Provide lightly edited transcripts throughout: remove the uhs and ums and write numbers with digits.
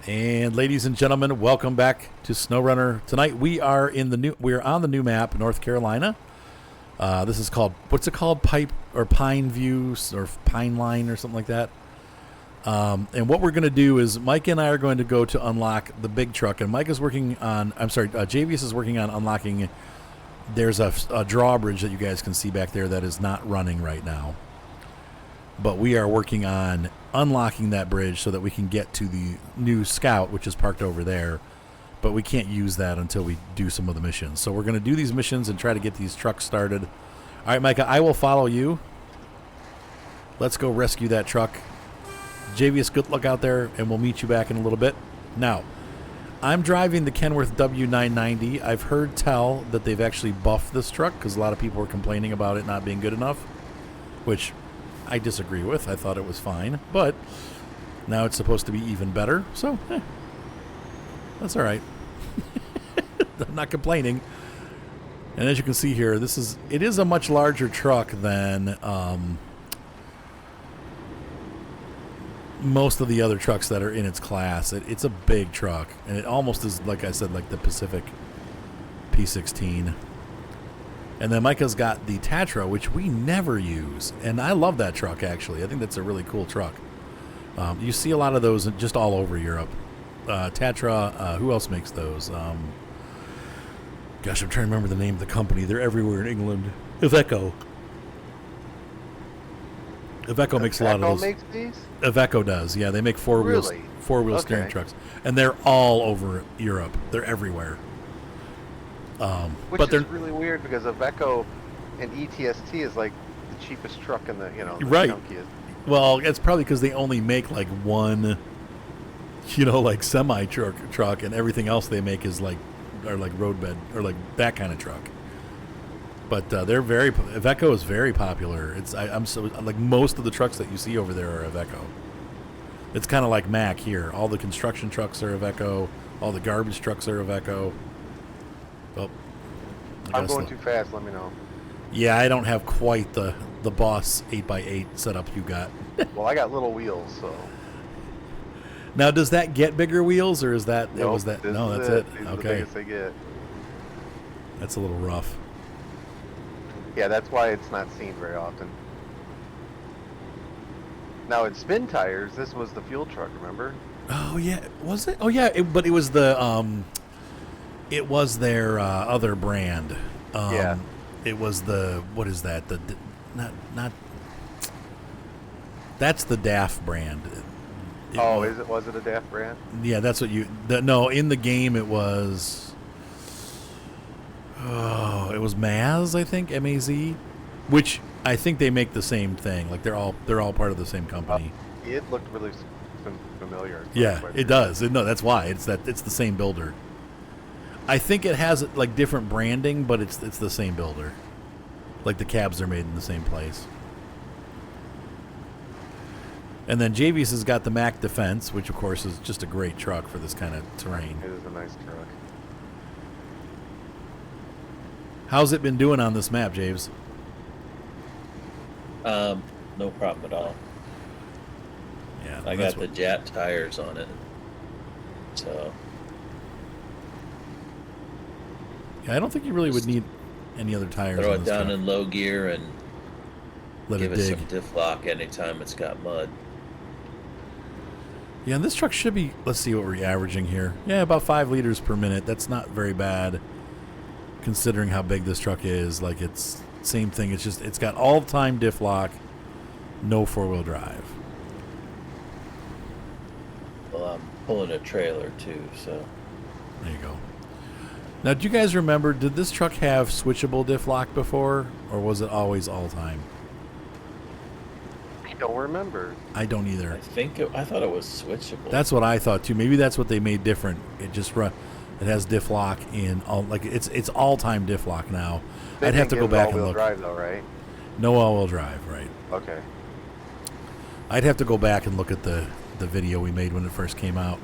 And ladies and gentlemen, welcome back to Snowrunner. Tonight we are on the new map, North Carolina. This is called, what's it called? Pine View or Pine Line or something like that. And what we're going to do is Mike and I are going to go to unlock the big truck, and Javious is working on unlocking. There's a drawbridge that you guys can see back there that is not running right now. But we are working on unlocking that bridge so that we can get to the new scout, which is parked over there. But we can't use that until we do some of the missions. So we're going to do these missions and try to get these trucks started. All right, Micah, I will follow you. Let's go rescue that truck. Javious, good luck out there, and we'll meet you back in a little bit. Now, I'm driving the Kenworth W990. I've heard tell that they've actually buffed this truck because a lot of people were complaining about it not being good enough, which I disagree with. I thought it was fine, but now it's supposed to be even better, so that's all right. I'm not complaining. And as you can see here, it is a much larger truck than most of the other trucks that are in its class. It's a big truck, and it almost is, like I said, like the Pacific P16. And then Micah's got the Tatra, which we never use. And I love that truck, actually. I think that's a really cool truck. You see a lot of those just all over Europe. Tatra, who else makes those? Gosh, I'm trying to remember the name of the company. They're everywhere in England. Iveco. Iveco makes a lot of those. Makes these? Iveco does, yeah. They make four-wheel steering trucks. And they're all over Europe. They're everywhere. Which but is really weird because Iveco and ETST is like the cheapest truck in the, the right. chunkiest. Well, it's probably because they only make like one, like semi truck, and everything else they make is like roadbed or like that kind of truck. But Iveco is very popular. I'm so like most of the trucks that you see over there are Iveco. It's kind of like Mack here. All the construction trucks are Iveco. All the garbage trucks are Iveco. Oh, I'm going too fast. Let me know. Yeah, I don't have quite the Boss 8x8 setup you got. Well, I got little wheels, so. Now, does that get bigger wheels, or is that? Nope, was that? No, that's it. These Okay. are the biggest they get. That's a little rough. Yeah, that's why it's not seen very often. Now, in spin tires, this was the fuel truck. Remember? Oh yeah, was it? Oh yeah, but it was the It was their other brand. Yeah. It was what is that? Not. That's the DAF brand. Was it a DAF brand? Yeah, that's what no, in the game it was. Oh, it was Maz, I think, M-A-Z, which I think they make the same thing. Like they're all part of the same company. It looked really familiar. Yeah, it does. No, that's why it's the same builder. I think it has like different branding, but it's the same builder. Like the cabs are made in the same place. And then Javious has got the Mack Defense, which of course is just a great truck for this kind of terrain. It is a nice truck. How's it been doing on this map, Javes? No problem at all. Yeah, I got the Jat tires on it, so. Yeah, I don't think you really would need any other tires. Throw on it this down truck. in low gear and Let give it it dig. some diff lock anytime it's got mud. Yeah, and this truck should be, let's see what we're averaging here. Yeah, about 5 liters per minute. That's not very bad considering how big this truck is. Like, it's same thing. It's got all-time diff lock, no four-wheel drive. Well, I'm pulling a trailer too, so. There you go. Now, do you guys remember, did this truck have switchable diff lock before, or was it always all-time? I don't remember. I don't either. I thought it was switchable. That's what I thought too. Maybe that's what they made different. It has diff lock in all, like it's all-time diff lock now. I'd have to go back and look. Drive though, right? No all-wheel drive, right? Okay. I'd have to go back and look at the video we made when it first came out.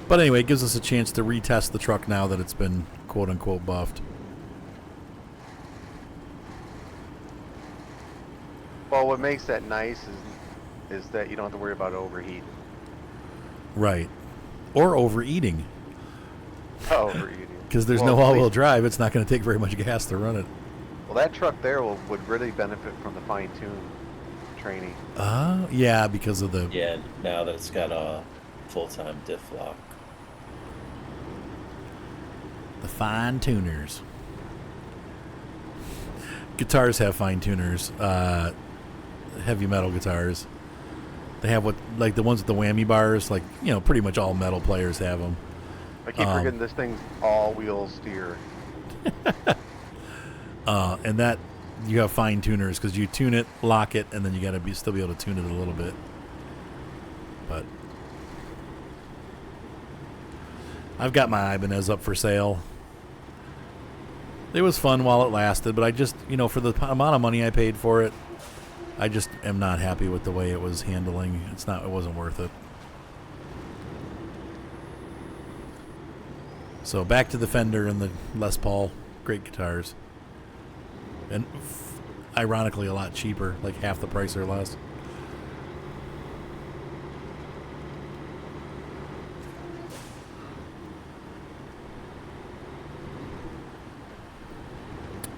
But anyway, it gives us a chance to retest the truck now that it's been quote-unquote buffed. Well, what makes that nice is that you don't have to worry about overheating. Right. Or overeating. Overeating. Because there's Well, no at all-wheel least- drive. It's not going to take very much gas to run it. Well, that truck there would really benefit from the fine-tune training. Yeah, because of the... Yeah, now that it's got a full-time diff lock. The fine tuners. Guitars have fine tuners. Heavy metal guitars. They have like the ones with the whammy bars. Like, pretty much all metal players have them. I keep forgetting this thing's all-wheel steer. And that you have fine tuners because you tune it, lock it, and then you got to still be able to tune it a little bit. But I've got my Ibanez up for sale. It was fun while it lasted, but I just, for the amount of money I paid for it, I just am not happy with the way it was handling. It wasn't worth it. So back to the Fender and the Les Paul, great guitars. And ironically a lot cheaper, like half the price or less.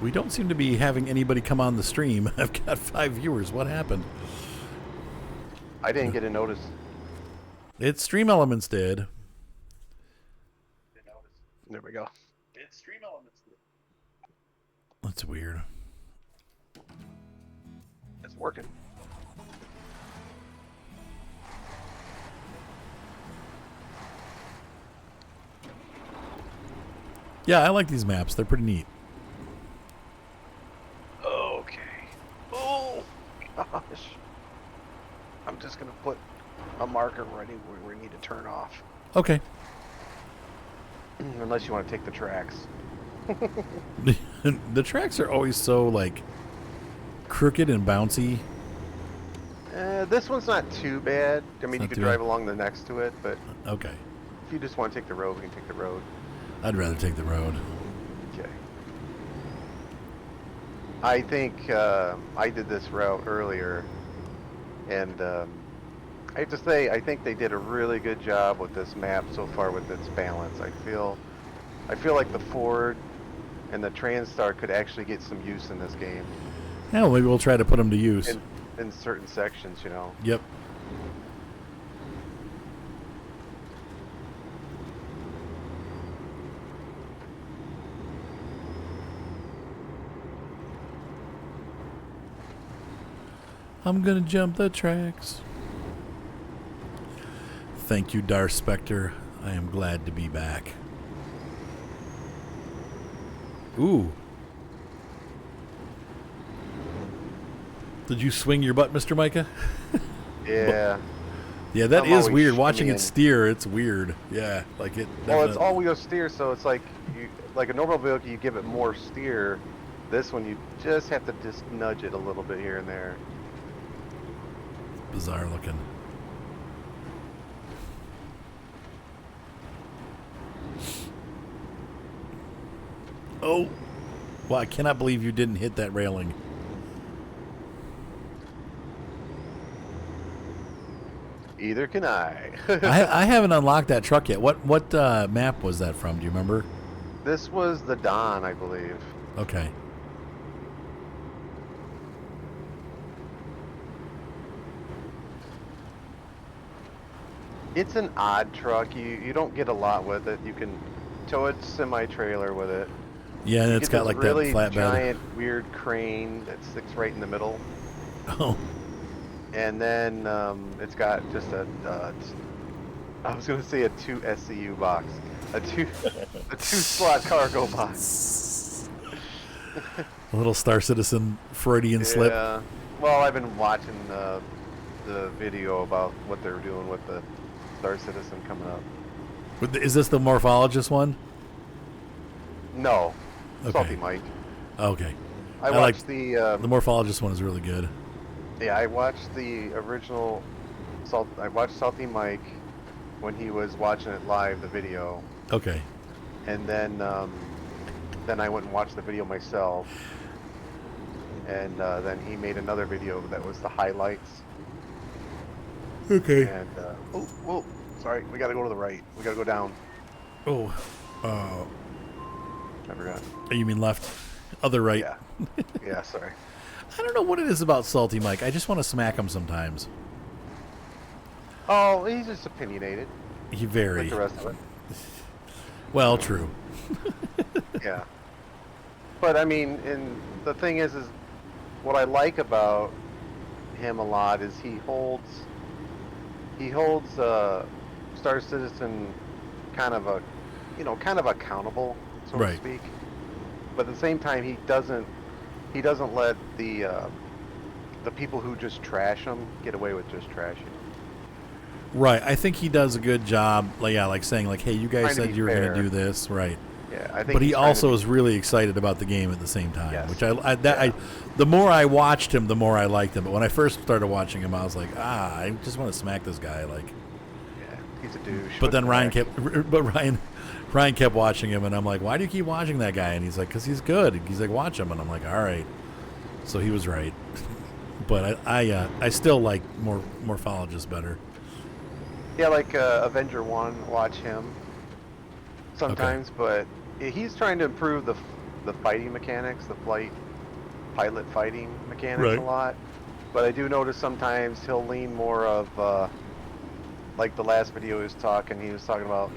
We don't seem to be having anybody come on the stream. I've got 5 viewers. What happened? I didn't get a notice. It's Stream Elements did. There we go. It's Stream Elements. That's weird. It's working. Yeah, I like these maps. They're pretty neat. Okay. Oh, gosh. I'm just going to put a marker ready where we need to turn off. Okay. Unless you want to take the tracks. The tracks are always so, like, crooked and bouncy. This one's not too bad. I mean, Not you could too drive bad. along the next to it, but Okay. if you just want to take the road, we can take the road. I'd rather take the road. Okay. I think I did this route earlier, and I have to say, I think they did a really good job with this map so far with its balance. I feel like the Ford and the Transtar could actually get some use in this game Yeah, well, maybe we'll try to put them to use. in certain sections, Yep. I'm gonna jump the tracks. Thank you, Darth Spectre. I am glad to be back. Ooh. Did you swing your butt, Mr. Micah? Yeah. Yeah, that I'm is always weird. Watching swinging. it steer, it's weird. Yeah, like it. Well, it's definitely- all-wheel steer, so it's like like a normal vehicle, you give it more steer. This one, you just have to just nudge it a little bit here and there. bizarre looking. Oh, well, I cannot believe you didn't hit that railing. Either can I. I haven't unlocked that truck yet. What map was that from? Do you remember? This was the Don, I believe. Okay. It's an odd truck. You don't get a lot with it. You can tow a semi-trailer with it. Yeah, and You it's get got this like really that flatbed. giant, weird crane that sticks right in the middle. Oh, And then it's got just I was gonna say a 2 SCU box, a two slot cargo box. a little Star Citizen Freudian slip. Yeah. Well, I've been watching the video about what they're doing with the Star Citizen coming up. Is this the morphologist one? No, Okay. Salty Mike. Okay. I like watched the The morphologist one is really good. yeah, I watched the original I watched Salty Mike when he was watching it live, the video, Okay. and then I went and watched the video myself, and then he made another video that was the highlights. Okay. And oh, whoa, Sorry, we gotta go to the right. We gotta go down. Oh, I forgot. you mean left? Other right. Yeah. Yeah, sorry. I don't know what it is about Salty Mike. I just want to smack him sometimes. Oh, he's just opinionated. He very Like the rest of it. well, true. Yeah. But I mean, and the thing is what I like about him a lot is he holds Star Citizen kind of accountable, so Right. to speak. But at the same time, he doesn't let the people who just trash him get away with just trashing him. Right. I think he does a good job. Like saying, like, "Hey, you guys Trying to said be you were going fair. to do this, right?" Yeah, I think. But he he's trying to also be- is really excited about the game at the same time, Yes. which the more I watched him, the more I liked him. But when I first started watching him, I was like, I just want to smack this guy, like. Yeah, he's a douche. But then Ryan heck? Ryan kept watching him, and I'm like, why do you keep watching that guy? And he's like, because he's good. He's like, watch him, and I'm like, all right. So he was right. But I still like Morphologist better. Yeah, like Avenger 1, watch him sometimes, but he's trying to improve the fighting mechanics, the pilot fighting mechanics Right. a lot. But I do notice sometimes he'll lean more of, like the last video he was talking about,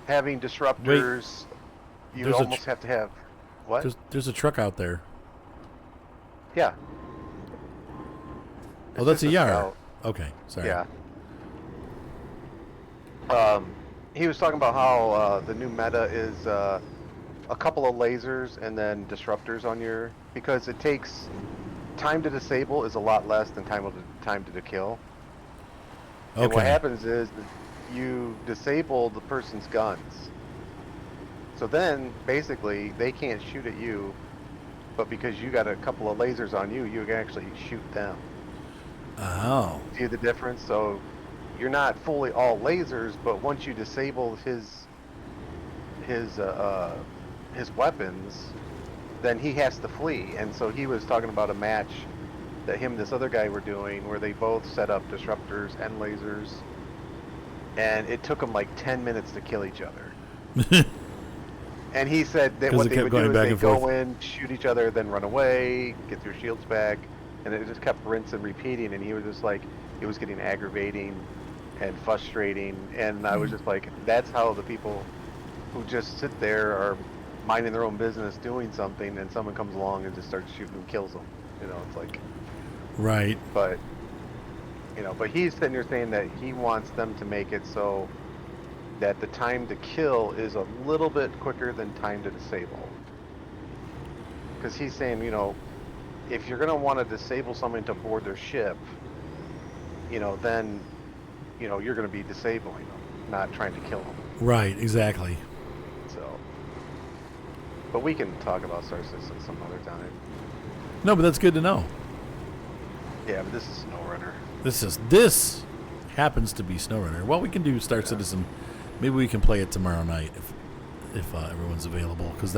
having disruptors. You There's a almost have to have, what? There's a truck out there. Yeah. Oh, that's just a Yar. scout. Okay, sorry. Yeah. He was talking about how the new meta is a couple of lasers and then disruptors on because it takes time to disable is a lot less than time to kill. Okay. And what happens is you disable the person's guns. So then basically they can't shoot at you, but because you got a couple of lasers on you, you can actually shoot them. Oh. See the difference? So you're not fully all lasers, but once you disable his weapons, then he has to flee. And so he was talking about a match that him and this other guy were doing where they both set up disruptors and lasers, and it took them like 10 minutes to kill each other. And he said that 'Cause what it they kept would going do is back they and go forth. in, shoot each other, then run away, get their shields back, and it just kept rinse and repeating. And he was just like, it was getting aggravating and frustrating. And I was just like, that's how the people who just sit there are minding their own business doing something, and someone comes along and just starts shooting and kills them. It's like, Right. but he's sitting there saying that he wants them to make it so that the time to kill is a little bit quicker than time to disable. Because he's saying, if you're going to want to disable someone to board their ship, then, you're going to be disabling them, not trying to kill them. Right, exactly. So, but we can talk about Star Citizen some other time. No, but that's good to know. Yeah, but this is Snowrunner. This happens to be Snowrunner. Well, we can do Star Citizen. Maybe we can play it tomorrow night if everyone's available, because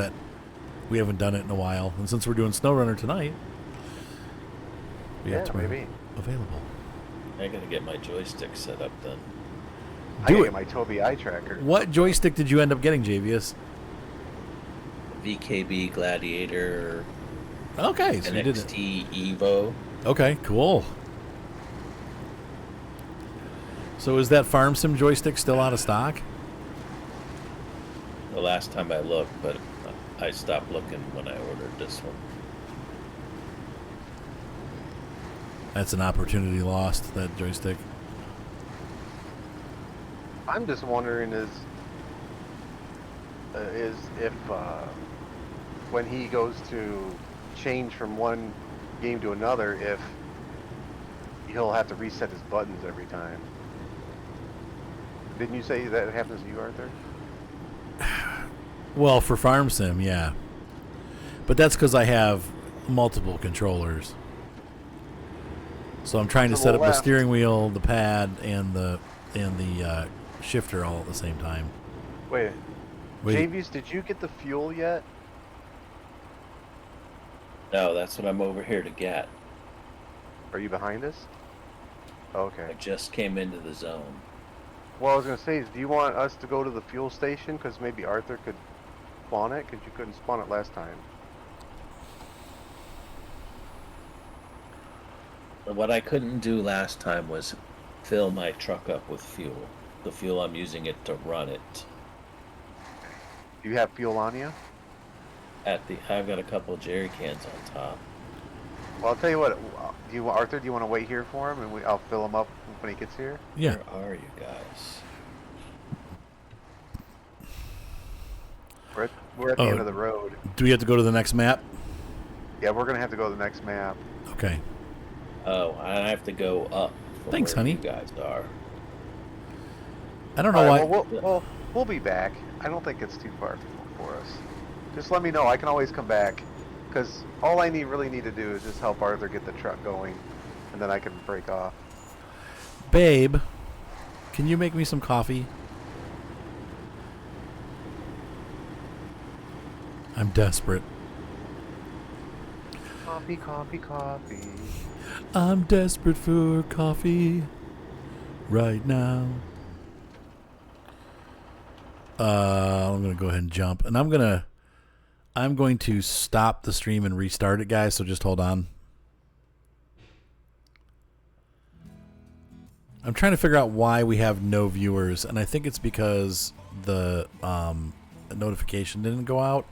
we haven't done it in a while. And since we're doing Snowrunner tonight, we have tomorrow maybe. available. I gotta get my joystick set up then. I Do gotta it. get my Tobii eye tracker. What joystick did you end up getting, Javious? VKB Gladiator Okay, so you did it. NXT Evo. Okay, cool. So is that Farm Sim joystick still out of stock? The last time I looked, but I stopped looking when I ordered this one. That's an opportunity lost, that joystick. I'm just wondering is if when he goes to change from one game to another, if he'll have to reset his buttons every time. Didn't you say that happens to you, Arthur? Well, for Farm Sim, yeah. But that's because I have multiple controllers. So I'm trying to To the set up the left. steering wheel, the pad, and the shifter all at the same time. Wait, Wait. Javious, did you get the fuel yet? No, that's what I'm over here to get. Are you behind us? Okay. I just came into the zone. Well, I was gonna say, do you want us to go to the fuel station? Because maybe Arthur could spawn it, because you couldn't spawn it last time. What I couldn't do last time was fill my truck up with fuel. The fuel I'm using it to run it. Do you have fuel on you? I've got a couple of jerry cans on top. Well, I'll tell you what. Arthur, do you want to wait here for him, and I'll fill him up when he gets here? Yeah. Where are you guys? We're at the end of the road. Do we have to go to the next map? Yeah, we're gonna have to go to the next map. Okay. Oh, I have to go up. From Thanks, where honey. You guys are. I don't know why. Well, we'll be back. I don't think it's too far for us. Just let me know. I can always come back. Because all I really need to do is just help Arthur get the truck going. And then I can break off. Babe, can you make me some coffee? I'm desperate. Coffee, coffee, coffee. I'm desperate for coffee right now. I'm going to go ahead and jump. And I'm going to stop the stream and restart it, guys, so just hold on. I'm trying to figure out why we have no viewers, and I think it's because the notification didn't go out.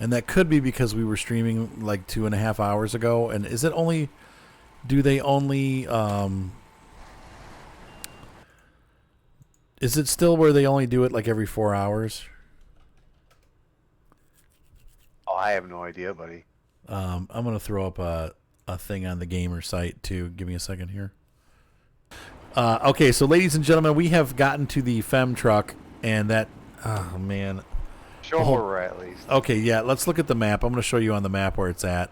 And that could be because we were streaming like 2.5 hours ago. And is it only... Do they only... is it still where they only do it like every 4 hours? Oh, I have no idea, buddy. I'm going to throw up a thing on the gamer site, too. Give me a second here. Okay, so ladies and gentlemen, we have gotten to the Fem truck, and that... Oh, man. Show them where we're at least. Okay, yeah, let's look at the map. I'm going to show you on the map where it's at.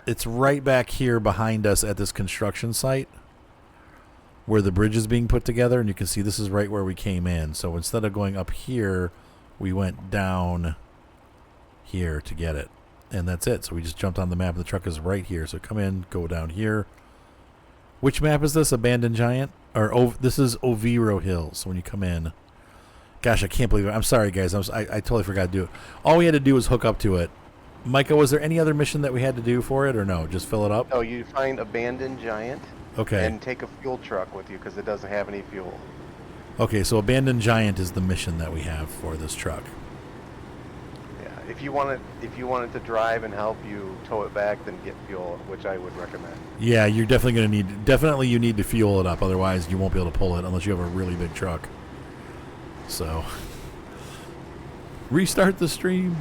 It's right back here behind us at this construction site where the bridge is being put together, and you can see this is right where we came in. So instead of going up here, we went down here to get it. And that's it. So we just jumped on the map. The truck is right here. So come in, go down here. Which map is this? Abandoned Giant? Or this is Oviro Hills when you come in. Gosh, I can't believe it. I'm sorry, guys. I totally forgot to do it. All we had to do was hook up to it. Micah, was there any other mission that we had to do for it, or no? Just fill it up? No, you find Abandoned Giant. Okay. And take a fuel truck with you because it doesn't have any fuel. Okay, so Abandoned Giant is the mission that we have for this truck. Yeah, if you want it to drive and help you tow it back, then get fuel, which I would recommend. Yeah, you're definitely going to need... Definitely you need to fuel it up, otherwise you won't be able to pull it unless you have a really big truck. So... Restart the stream.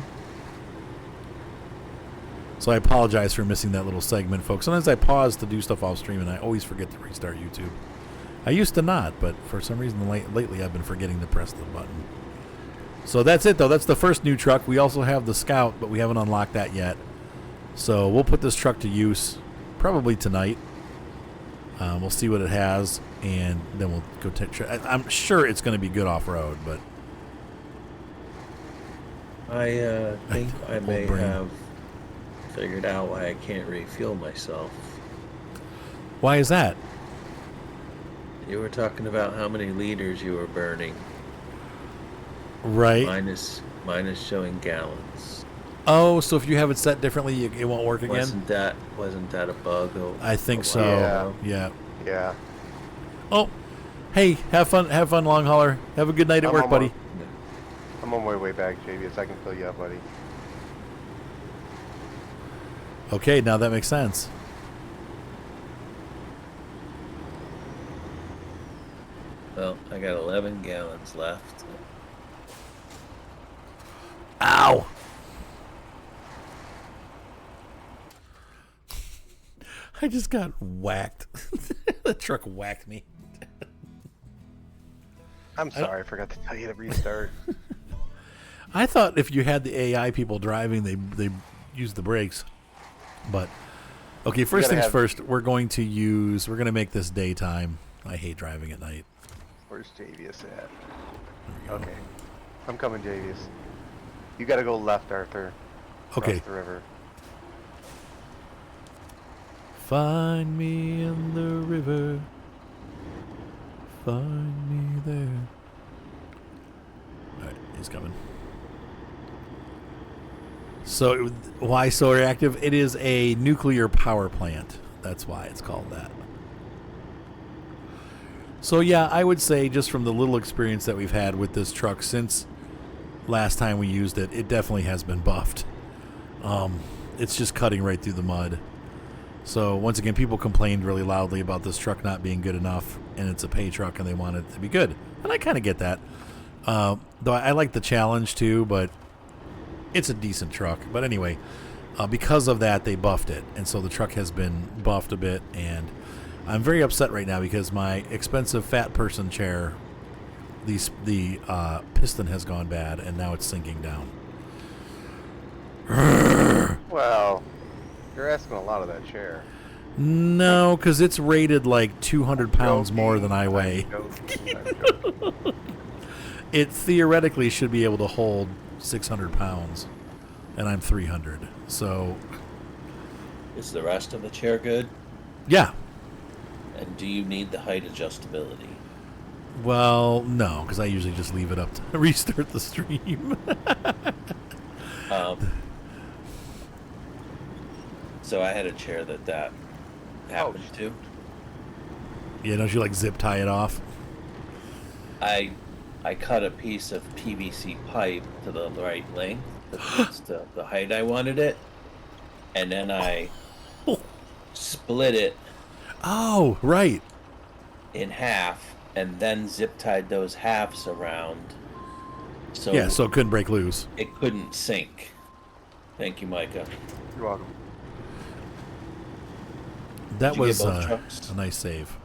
So I apologize for missing that little segment, folks. Sometimes I pause to do stuff off stream, and I always forget to restart YouTube. I used to not, but for some reason lately I've been forgetting to press the button. So that's it, though. That's the first new truck. We also have the Scout, but we haven't unlocked that yet. So we'll put this truck to use probably tonight. We'll see what it has, and then we'll go take... I'm sure it's going to be good off-road, but... I think I may brain. have figured out why I can't refuel myself. Why is that? You were talking about how many liters you were burning. Right. Mine is showing gallons. Oh, so if you have it set differently, it won't work again? Wasn't that a bug? I think so. Yeah. Yeah. Yeah. Oh, hey, have fun, long hauler. Have a good night at work, buddy. I'm on my way back, Javious. I can fill you up, buddy. Okay, now that makes sense. Well, I got 11 gallons left. Ow! I just got whacked. The truck whacked me. I'm sorry, I forgot to tell you to restart. I thought if you had the AI people driving, they use the brakes. But okay, first things first, we're going to make this daytime. I hate driving at night. Where's Javious at? Okay. I'm coming, Javious. You gotta go left, Arthur. Okay. Across the river. Find me in the river. Find me there. Alright, he's coming. So, why so reactive? It is a nuclear power plant. That's why it's called that. So, yeah, I would say just from the little experience that we've had with this truck since last time we used it, it definitely has been buffed. It's just cutting right through the mud. So, once again, people complained really loudly about this truck not being good enough, and it's a pay truck, and they want it to be good. And I kind of get that. Though I like the challenge, too, but it's a decent truck. But anyway, because of that, they buffed it. And so the truck has been buffed a bit, and I'm very upset right now because my expensive fat person chair, the piston has gone bad, and now it's sinking down. Well, you're asking a lot of that chair. No, because it's rated like 200 pounds more than I weigh. I'm joking. It theoretically should be able to hold 600 pounds, and I'm 300. So, Is the rest of the chair good? yeah. And do you need the height adjustability? Well, no, because I usually just leave it up to restart the stream. So I had a chair that happened to. Yeah, don't you like zip tie it off? I cut a piece of PVC pipe to the right length, the height I wanted it, and then I split it Oh, right. in half, and then zip tied those halves around. So Yeah, so it couldn't break loose. it couldn't sink. Thank you, Micah. You're welcome. That Did you get was both trucks? a nice save.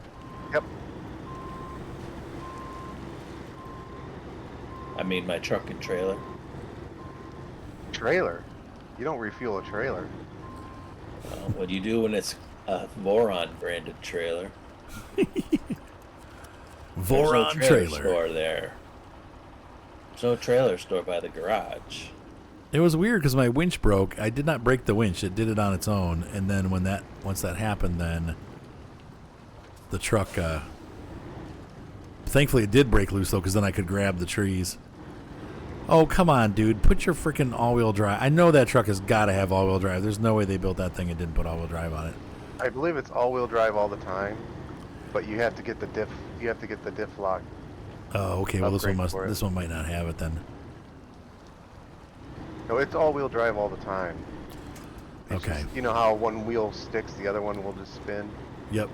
Yep. I made my truck and trailer. Trailer? You don't refuel a trailer. What do you do when it's a Voron branded trailer? There's no Voron trailer. store there. There's no trailer store by the garage. It was weird because my winch broke. I did not break the winch. It did it on its own. And then once that happened, then the truck, thankfully it did break loose though, because then I could grab the trees. Oh, come on, dude. Put your freaking all-wheel drive. I know that truck has got to have all-wheel drive. There's no way they built that thing and didn't put all-wheel drive on it. I believe it's all-wheel drive all the time, but you have to get the diff. You have to get the diff lock. Oh, okay. Well, Upgrade for it. this one might not have it then. No, it's all-wheel drive all the time. It's Okay. just, you know how one wheel sticks, the other one will just spin. Yep.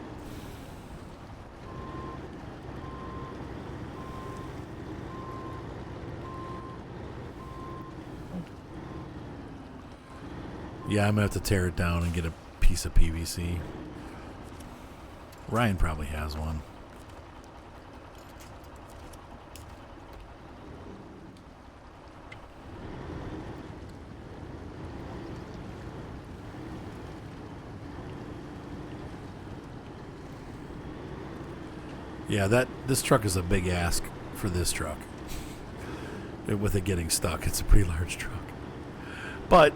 Yeah, I'm going to have to tear it down and get a piece of PVC. Ryan probably has one. Yeah, this truck is a big ask for this truck. With it getting stuck, it's a pretty large truck. But,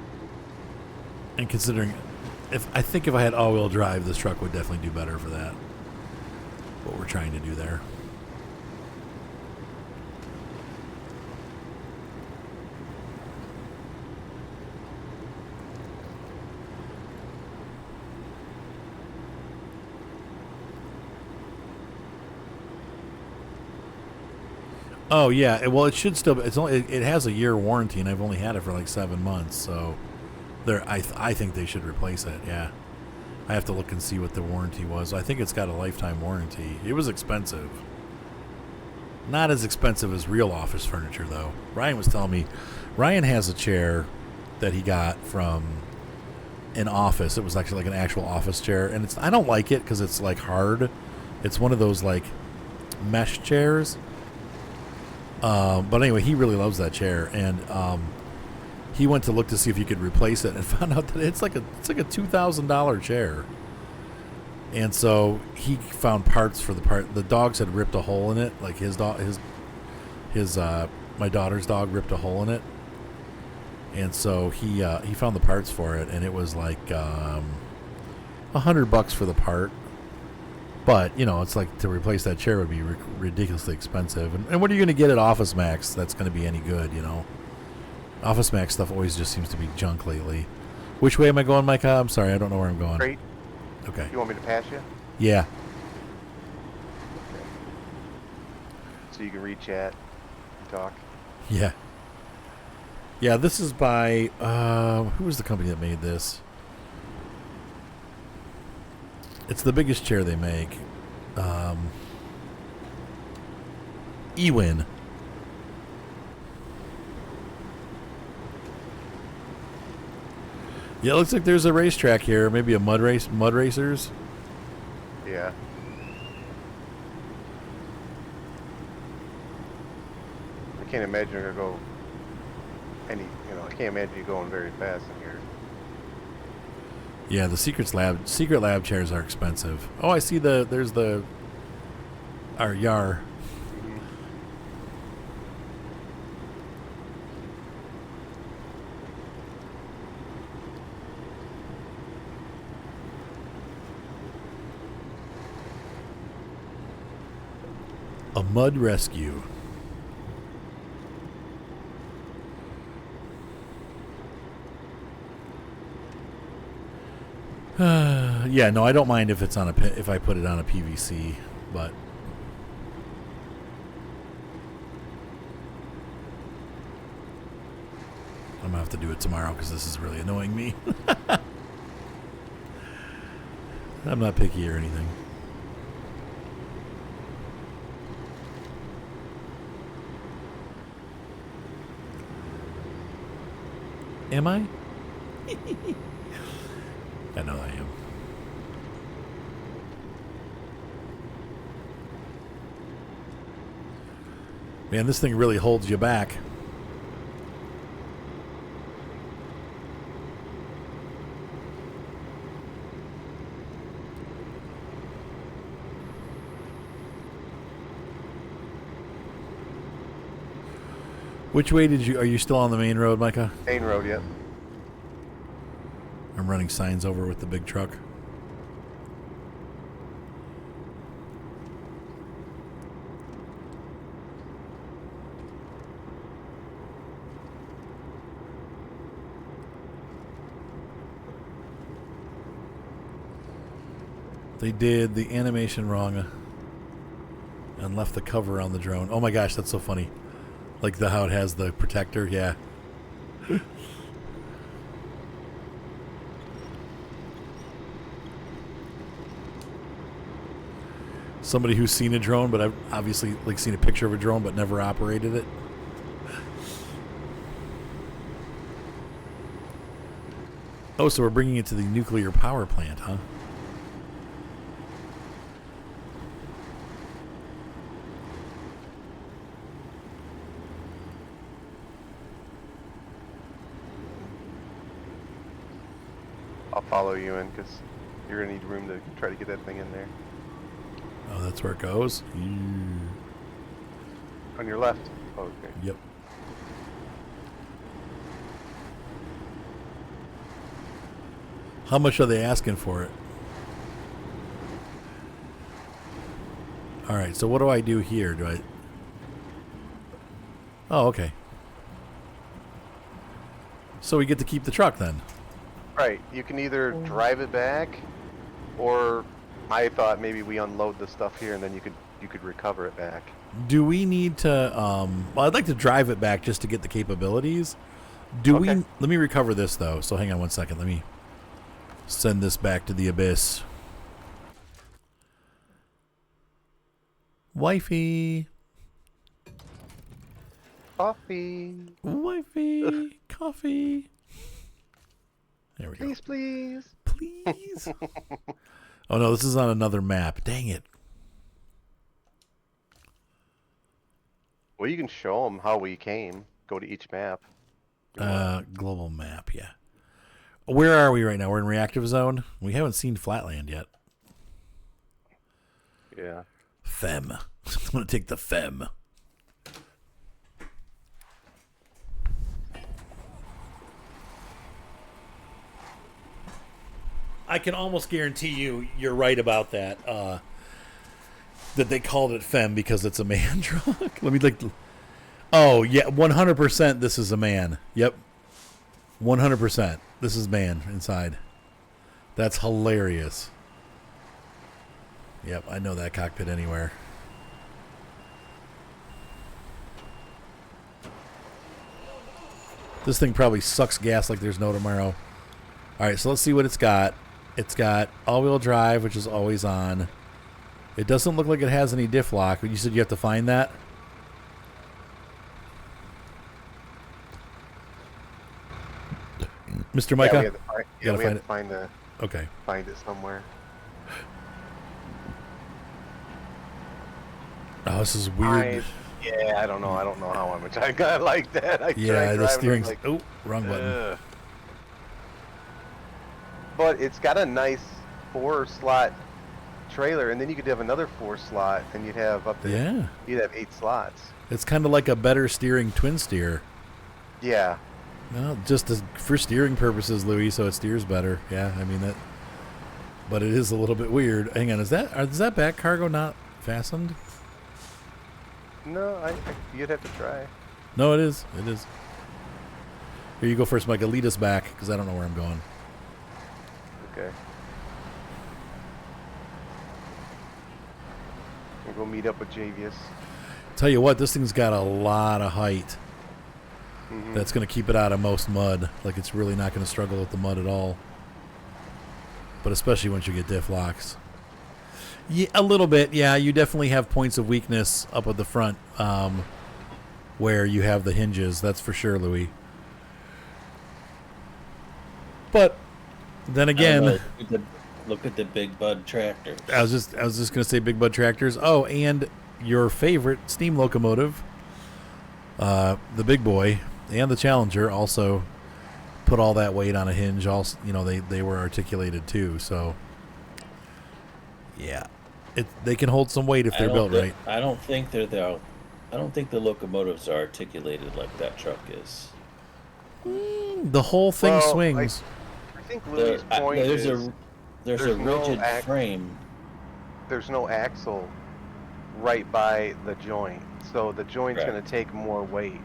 and considering, if I had all-wheel drive, this truck would definitely do better for that. What we're trying to do there. Oh yeah, well it should still. It has a year warranty, and I've only had it for like 7 months. So, I think they should replace it. Yeah, I have to look and see what the warranty was. I think it's got a lifetime warranty. It was expensive. Not as expensive as real office furniture though. Ryan was telling me, Ryan has a chair that he got from an office. It was actually like an actual office chair, and I don't like it because it's like hard. It's one of those like mesh chairs. But anyway, he really loves that chair, and he went to look to see if he could replace it, and found out that it's like a $2,000 chair. And so he found parts for the part. The dogs had ripped a hole in it, like my daughter's dog ripped a hole in it, and so he found the parts for it, and it was like $100 for the part. But, you know, it's like to replace that chair would be ridiculously expensive. And what are you going to get at Office Max that's going to be any good, you know? Office Max stuff always just seems to be junk lately. Which way am I going, Micah? I'm sorry, I don't know where I'm going. Straight. Okay. You want me to pass you? Yeah. So you can read chat and talk. Yeah. Yeah, this is by, who was the company that made this? It's the biggest chair they make. Ewin. Yeah, it looks like there's a racetrack here. Maybe a mud racers. Yeah. I can't imagine you're gonna go I can't imagine you going very fast in here. Yeah, the secret lab chairs are expensive. Oh, I see there's our Yar. A mud rescue. Yeah, no, I don't mind if it's on if I put it on a PVC, but I'm gonna have to do it tomorrow because this is really annoying me. I'm not picky or anything. Am I? I know I am. Man, this thing really holds you back. Which way are you still on the main road, Micah? Main road, yep. I'm running signs over with the big truck. They did the animation wrong and left the cover on the drone. Oh my gosh, that's so funny. Like how it has the protector, yeah. Somebody who's seen a drone, but I've obviously seen a picture of a drone but never operated it. Oh, so we're bringing it to the nuclear power plant, huh? I'll follow you in because you're gonna need room to try to get that thing in there. Oh, that's where it goes? On your left. Oh, okay. Yep. How much are they asking for it? All right, so what do I do here? Do I... Oh, okay. So we get to keep the truck then? Right. You can either drive it back, or I thought maybe we unload the stuff here and then you could recover it back. Do we need to... well, I'd like to drive it back just to get the capabilities. Okay. Let me recover this, though. So hang on one second. Let me send this back to the abyss. Wifey. Coffee. Wifey. Coffee. There we go. Please, please. Please. Oh, no, this is on another map. Dang it. Well, you can show them how we came. Go to each map. Global map, yeah. Where are we right now? We're in reactive zone. We haven't seen Flatland yet. Yeah. Fem. I'm going to take the Fem. I can almost guarantee you're right about that. That they called it femme because it's a man truck. Let me like. Oh yeah, 100%. This is a man. Yep, 100%. This is man inside. That's hilarious. Yep, I know that cockpit anywhere. This thing probably sucks gas like there's no tomorrow. All right, so let's see what it's got. It's got all-wheel drive, which is always on. It doesn't look like it has any diff lock. You said you have to find that? Mr. Micah? We have to find it. Okay. Find it somewhere. Oh, this is weird. I don't know. I don't know how much I got like that. The steering's like, oh, wrong button. But it's got a nice 4-slot trailer, and then you could have another 4-slot, and you'd have up to you'd have 8 slots. It's kind of like a better steering twin steer. Yeah. Well, just for steering purposes, Louis, so it steers better. Yeah, I mean that. But it is a little bit weird. Hang on, is that back cargo not fastened? No, you'd have to try. No, it is. It is. Here you go first, Micah. Lead us back, because I don't know where I'm going. Okay. We'll go meet up with Javious. Tell you what, this thing's got a lot of height. Mm-hmm. That's going to keep it out of most mud. Like, it's really not going to struggle with the mud at all. But especially once you get diff locks. Yeah, a little bit. Yeah, you definitely have points of weakness up at the front where you have the hinges. That's for sure, Louis. But then again, look at the big bud tractors. I was just going to say big bud tractors. Oh, and your favorite steam locomotive, the big boy and the Challenger also put all that weight on a hinge. Also, they were articulated too. So yeah, they can hold some weight if they're built right. I don't think the locomotives are articulated like that truck is. The whole thing swings. I think Louis' point there's is there's a rigid frame. There's no axle right by the joint, so the joint's going to take more weight.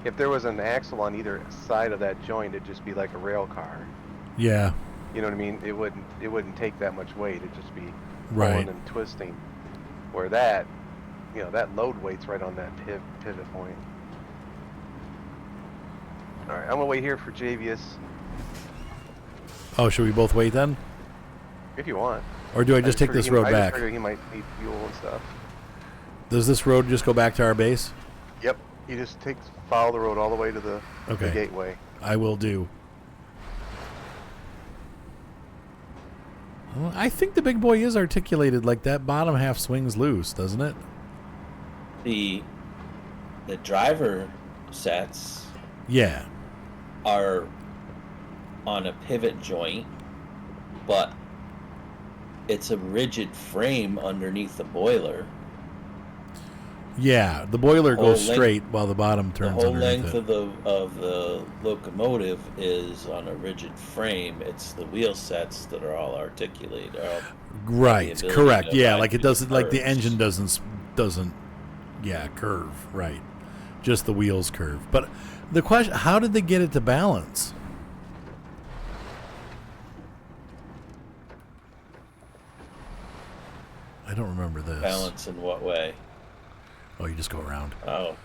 If there was an axle on either side of that joint, it'd just be like a rail car. Yeah. You know what I mean? It wouldn't take that much weight. It'd just be right. pulling and twisting. Where that load weight's right on that pivot point. All right, I'm gonna wait here for Javious. Oh, should we both wait then? If you want. Or do I just take this road back? I just figure he might need fuel and stuff. Does this road just go back to our base? Yep. You just follow the road all the way to the gateway. I will do. Well, I think the big boy is articulated. Like that bottom half swings loose, doesn't it? The driver sets are on a pivot joint, but it's a rigid frame underneath the boiler. Yeah, the boiler goes straight while the bottom turns. The whole length of the locomotive is on a rigid frame. It's the wheel sets that are all articulated. Right, correct. Yeah, like it doesn't, like the engine doesn't curve. Right, just the wheels curve. But the question: how did they get it to balance? I don't remember this. Balance in what way? Oh, you just go around. Oh.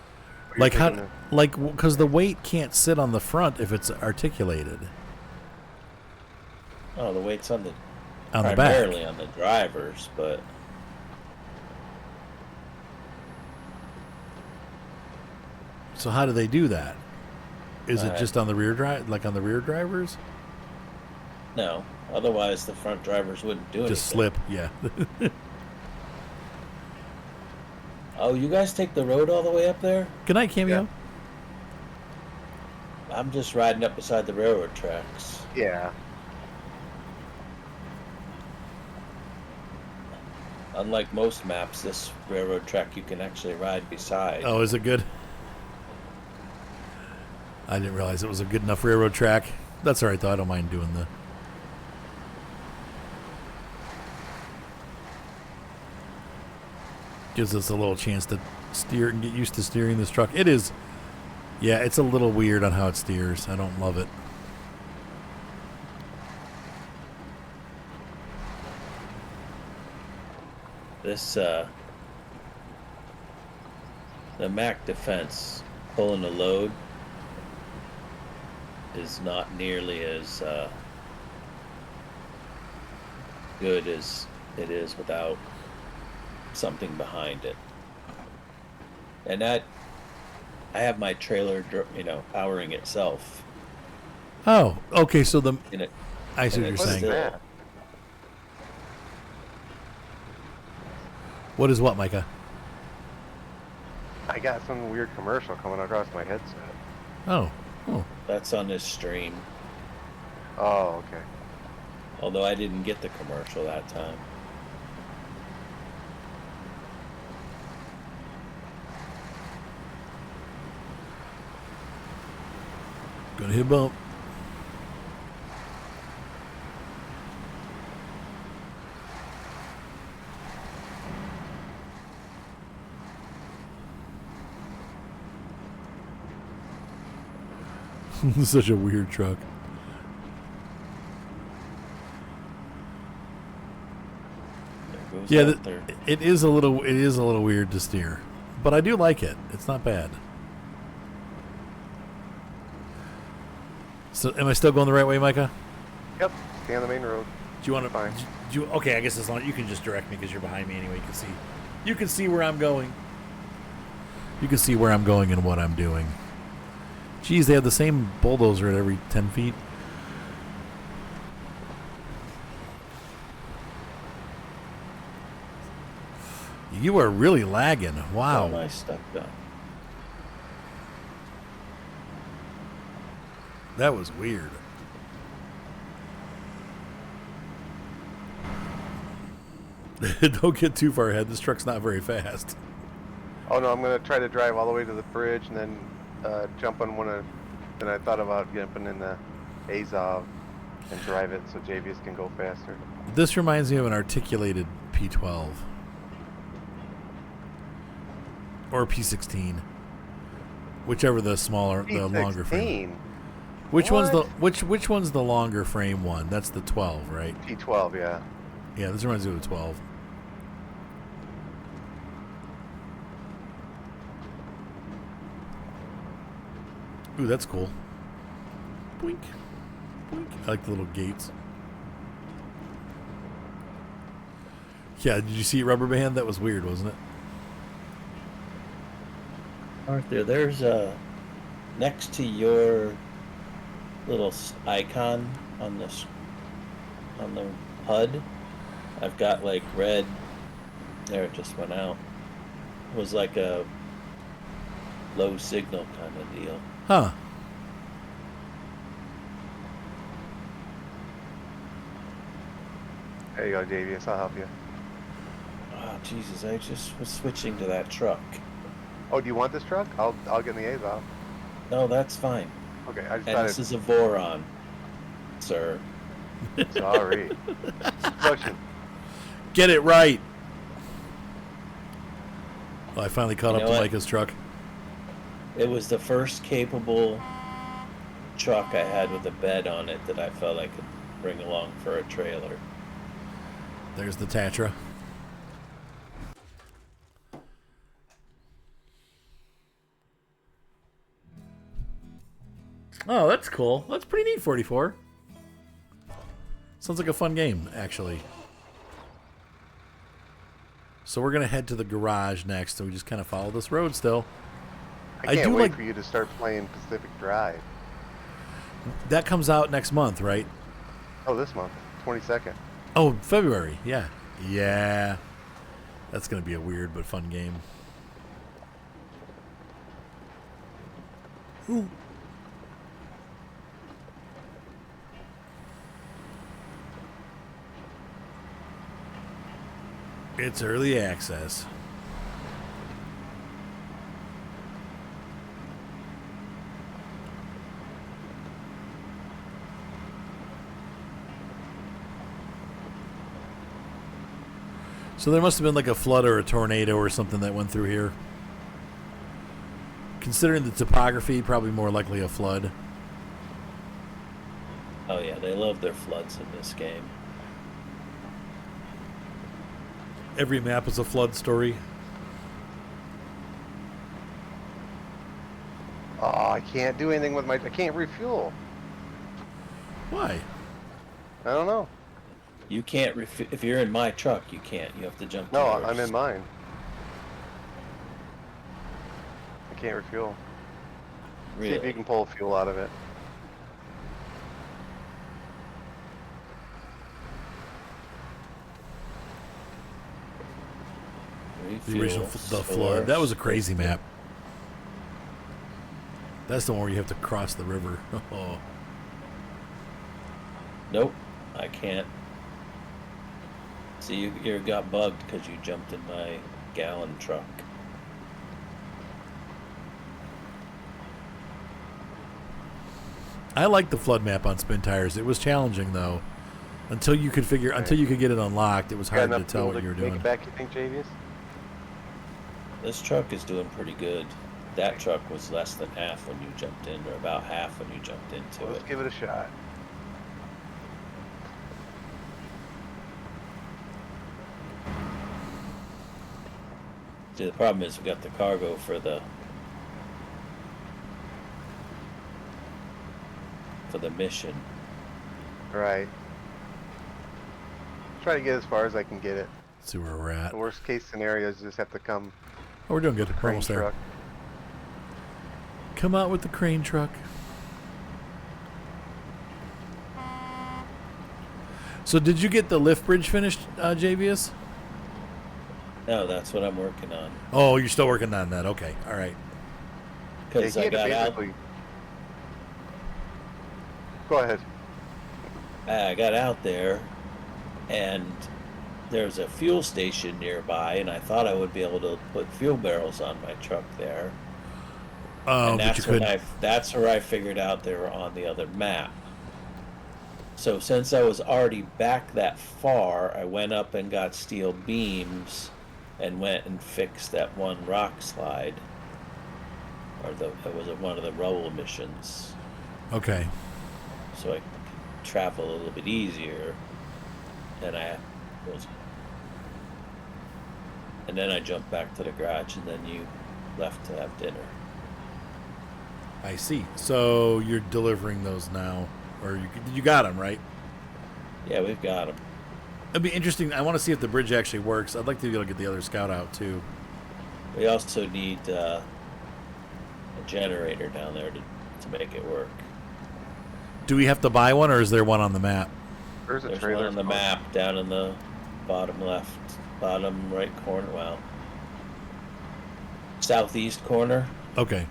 Like how? Like because the weight can't sit on the front if it's articulated. Oh, the weight's on the back. Primarily on the drivers, but so how do they do that? Is it just on the rear on the rear drivers? No. Otherwise, the front drivers wouldn't do anything. Just slip, yeah. Oh, you guys take the road all the way up there? Good night, Cameo. Yeah. I'm just riding up beside the railroad tracks. Yeah. Unlike most maps, this railroad track you can actually ride beside. Oh, is it good? I didn't realize it was a good enough railroad track. That's all right, though. I don't mind doing Gives us a little chance to steer and get used to steering this truck. It is, yeah, it's a little weird on how it steers. I don't love it. This, the Mac Defense pulling a load is not nearly as good as it is without something behind it. And that, I have my trailer, powering itself. Oh, okay. So the In it, I see what you're it's saying. still- that? What is what, Micah? I got some weird commercial coming across my headset. Oh, That's on this stream. Oh, okay. Although I didn't get the commercial that time. gonna hit a bump. Such a weird truck. There goes Yeah, out there. it is a little weird to steer, but I do like it. It's not bad. So, am I still going the right way, Micah? Yep. Stay on the main road. Do you want to? Fine. Okay, I guess as long you can just direct me because you're behind me anyway. You can see where I'm going. You can see where I'm going and what I'm doing. Geez, they have the same bulldozer at every 10 feet. You are really lagging. Wow. All my stuff done. That was weird. Don't get too far ahead. This truck's not very fast. Oh no, I'm gonna try to drive all the way to the bridge and then jump on one of. Then I thought about jumping in the Azov and drive it so Javious can go faster. This reminds me of an articulated P12 or P16, whichever the smaller, the longer frame. Which one's the which one's the longer frame one? That's the 12, right? P12, yeah. Yeah, this reminds me of the 12. Ooh, that's cool. Boink. Boink. I like the little gates. Yeah, did you see Rubber Band? That was weird, wasn't it? Arthur, there's a next to your little icon on the HUD. I've got like red. There, it just went out. It was like a low signal kind of deal. Huh. There you go, Javious. I'll help you. Oh, Jesus, I just was switching to that truck. Oh, do you want this truck? I'll get in the Azov. No, that's fine. Okay, I just And thought this is a Voron, sir. Sorry. Pushing. Get it right. Well, I finally caught You up know to what? Micah's truck. It was the first capable truck I had with a bed on it that I felt I could bring along for a trailer. There's the Tatra. Oh, that's cool. That's pretty neat, 44. Sounds like a fun game, actually. So we're going to head to the garage next, so we just kind of follow this road still. I can't wait for you to start playing Pacific Drive. That comes out next month, right? Oh, this month, 22nd. Oh, February. Yeah. Yeah. That's going to be a weird but fun game. Ooh. It's early access. So there must have been like a flood or a tornado or something that went through here. Considering the topography, probably more likely a flood. Oh yeah, they love their floods in this game. Every map is a flood story. Oh, I can't do anything with my. I can't refuel. Why? I don't know. You can't if you're in my truck, you can't. You have to jump. No, to I'm yours. in mine. I can't refuel. Really? See if you can pull fuel out of it. The original the flood. That was a crazy map. That's the one where you have to cross the river. Oh. Nope, I can't. See, you got bugged because you jumped in my gallon truck. I like the flood map on Spin Tires. It was challenging though, until you could get it unlocked. It was hard to tell what you were doing. Make it back, you think, Javious? This truck is doing pretty good. That truck was less than half when you jumped in, or about half when you jumped into Well, it. let's give it a shot. See, the problem is we got the cargo for the mission. Right. Try to get as far as I can get it. Let's see where we're at. The worst case scenario is just have to come Oh, we're doing good. We're crane almost there. truck. Come out with the crane truck. So did you get the lift bridge finished, Javious? No, that's what I'm working on. Oh, you're still working on that. Okay. All right. Because Yeah, I he had to got out. basically- Go ahead. I got out there, and there's a fuel station nearby, and I thought I would be able to put fuel barrels on my truck there. Oh, And but you couldn't. that's where I figured out they were on the other map. So since I was already back that far, I went up and got steel beams and went and fixed that one rock slide. It was one of the rubble missions. Okay. So I could travel a little bit easier than I was. And then I jumped back to the garage, and then you left to have dinner. I see. So you're delivering those now, or you got them, right? Yeah, we've got them. It'd be interesting. I want to see if the bridge actually works. I'd like to be able to get the other scout out too. We also need a generator down there to make it work. Do we have to buy one, or is there one on the map? There's a There's trailer one on the spot. map down in the bottom right corner. Well, southeast corner, Okay.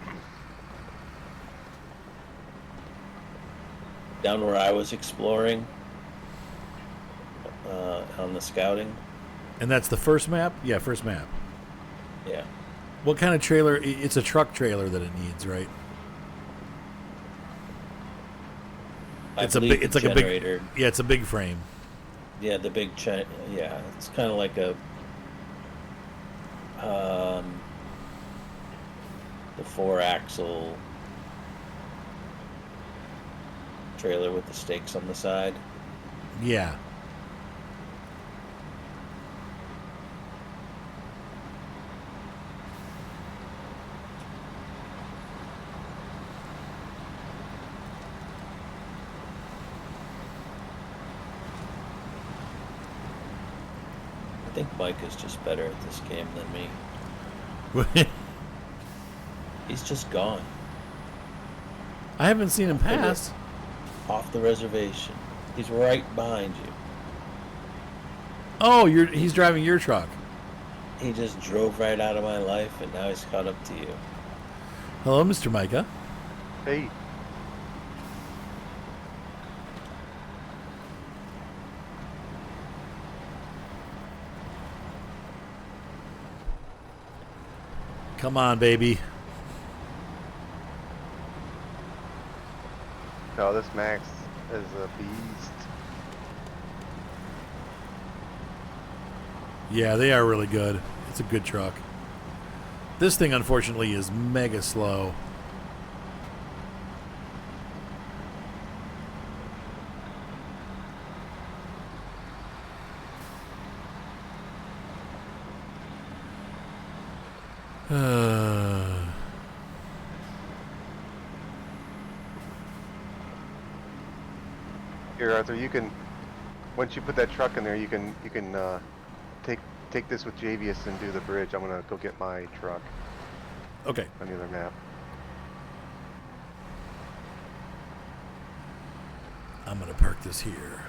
down where I was exploring on the scouting. And that's the first map? Yeah, first map. Yeah. What kind of trailer? It's a truck trailer that it needs, right? It's a big. It's like generator. a big. Yeah, it's a big frame. Yeah, the big yeah, it's kind of like a the 4-axle trailer with the stakes on the side. Yeah. I think Micah's just better at this game than me. He's just gone I haven't seen him pass. off the reservation. He's right behind you. Oh, he's driving your truck. He just drove right out of my life, and now he's caught up to you. Hello, Mr. Micah. Hey, Come on, baby. no, this Max is a beast. Yeah, they are really good. It's a good truck. This thing, unfortunately, is mega slow. Here, Arthur, you can. Once you put that truck in there, you can take this with Javious and do the bridge. I'm gonna go get my truck Okay. on the other map. I'm going to park this here.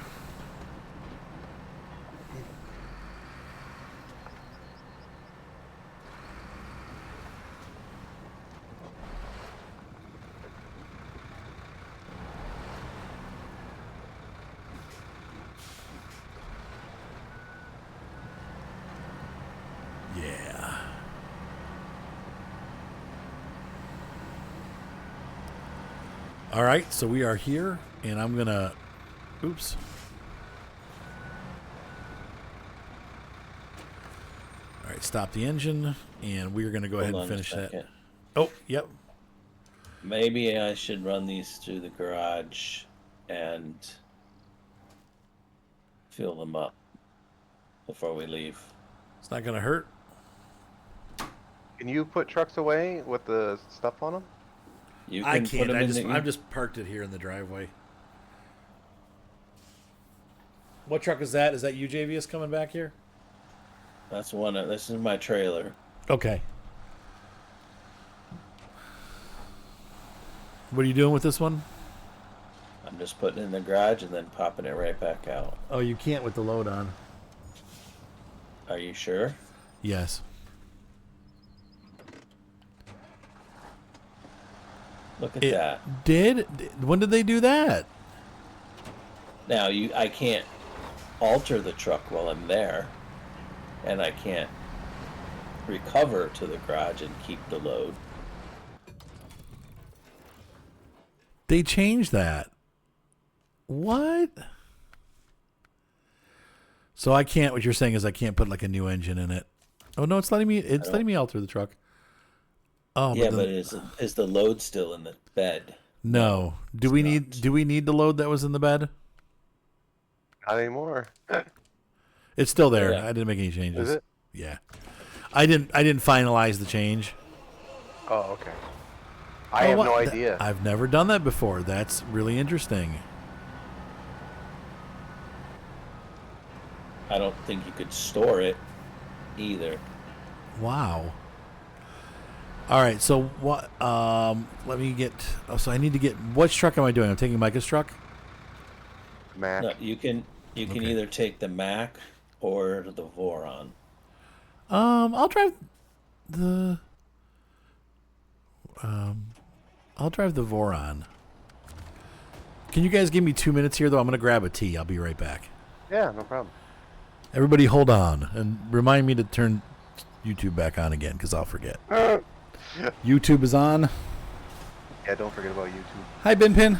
Yeah. All right, so we are here, and I'm going to... Oops. All right, stop the engine, and we're going to go ahead and finish that. Oh, yep. Maybe I should run these through the garage and fill them up before we leave. It's not going to hurt. Can you put trucks away with the stuff on them? You I can can't. put them in the, I've just parked it here in the driveway. What truck is that? Is that you, Javious, coming back here? That's one. This is my trailer. Okay. What are you doing with this one? I'm just putting it in the garage and then popping it right back out. Oh, you can't with the load on. Are you sure? Yes. Look at that. When did they do that? Now I can't alter the truck while I'm there, and I can't recover to the garage and keep the load. They changed that. What? So I can't. What you're saying is I can't put like a new engine in it. Oh no, it's letting me alter the truck. Oh yeah, but is the load still in the bed? No. Do we need the load that was in the bed? Not anymore. It's still there. Yeah. I didn't make any changes. Is it? Yeah. I didn't finalize the change. Oh, okay. I have no idea. I've never done that before. That's really interesting. I don't think you could store it either. Wow. All right, so what? Let me get. Oh, so I need to get. Which truck am I doing? I'm taking Micah's truck. Mac. No, you can either take the Mac or the Voron. I'll drive the. I'll drive the Voron. Can you guys give me 2 minutes here, though? I'm going to grab a tea. I'll be right back. Yeah, no problem. Everybody hold on and remind me to turn YouTube back on again because I'll forget. YouTube is on. Yeah, don't forget about YouTube. Hi, Ben Pin.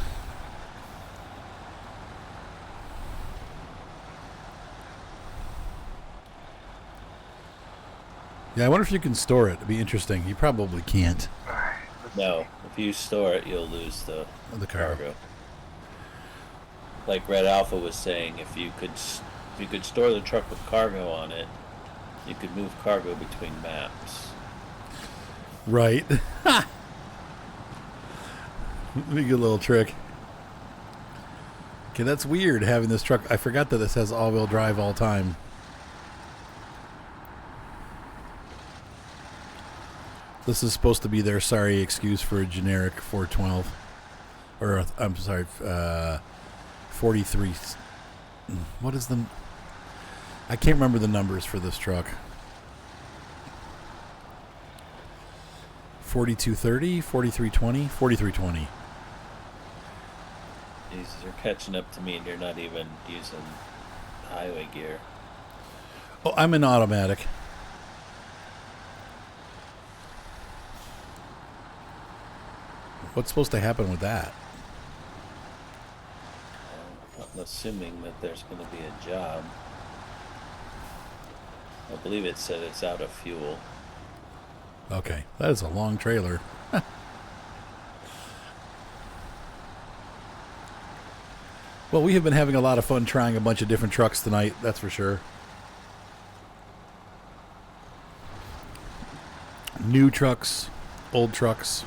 Yeah, I wonder if you can store it. It'd be interesting. You probably can't. No, if you store it, you'll lose the car. cargo. Like Red Alpha was saying, if you could store the truck with cargo on it, you could move cargo between maps. Right. Let me get a little trick. Okay, that's weird having this truck. I forgot that this has all-wheel drive all time. This is supposed to be their sorry excuse for a generic 412. Or, I'm sorry, 43. What is the... I can't remember the numbers for this truck. 4230, 4320, 4320. Jesus, you're catching up to me and you're not even using highway gear. Oh, I'm in automatic. What's supposed to happen with that? I'm assuming that there's going to be a job. I believe it said it's out of fuel. Okay, that is a long trailer. Well, we have been having a lot of fun trying a bunch of different trucks tonight, that's for sure. New trucks, old trucks.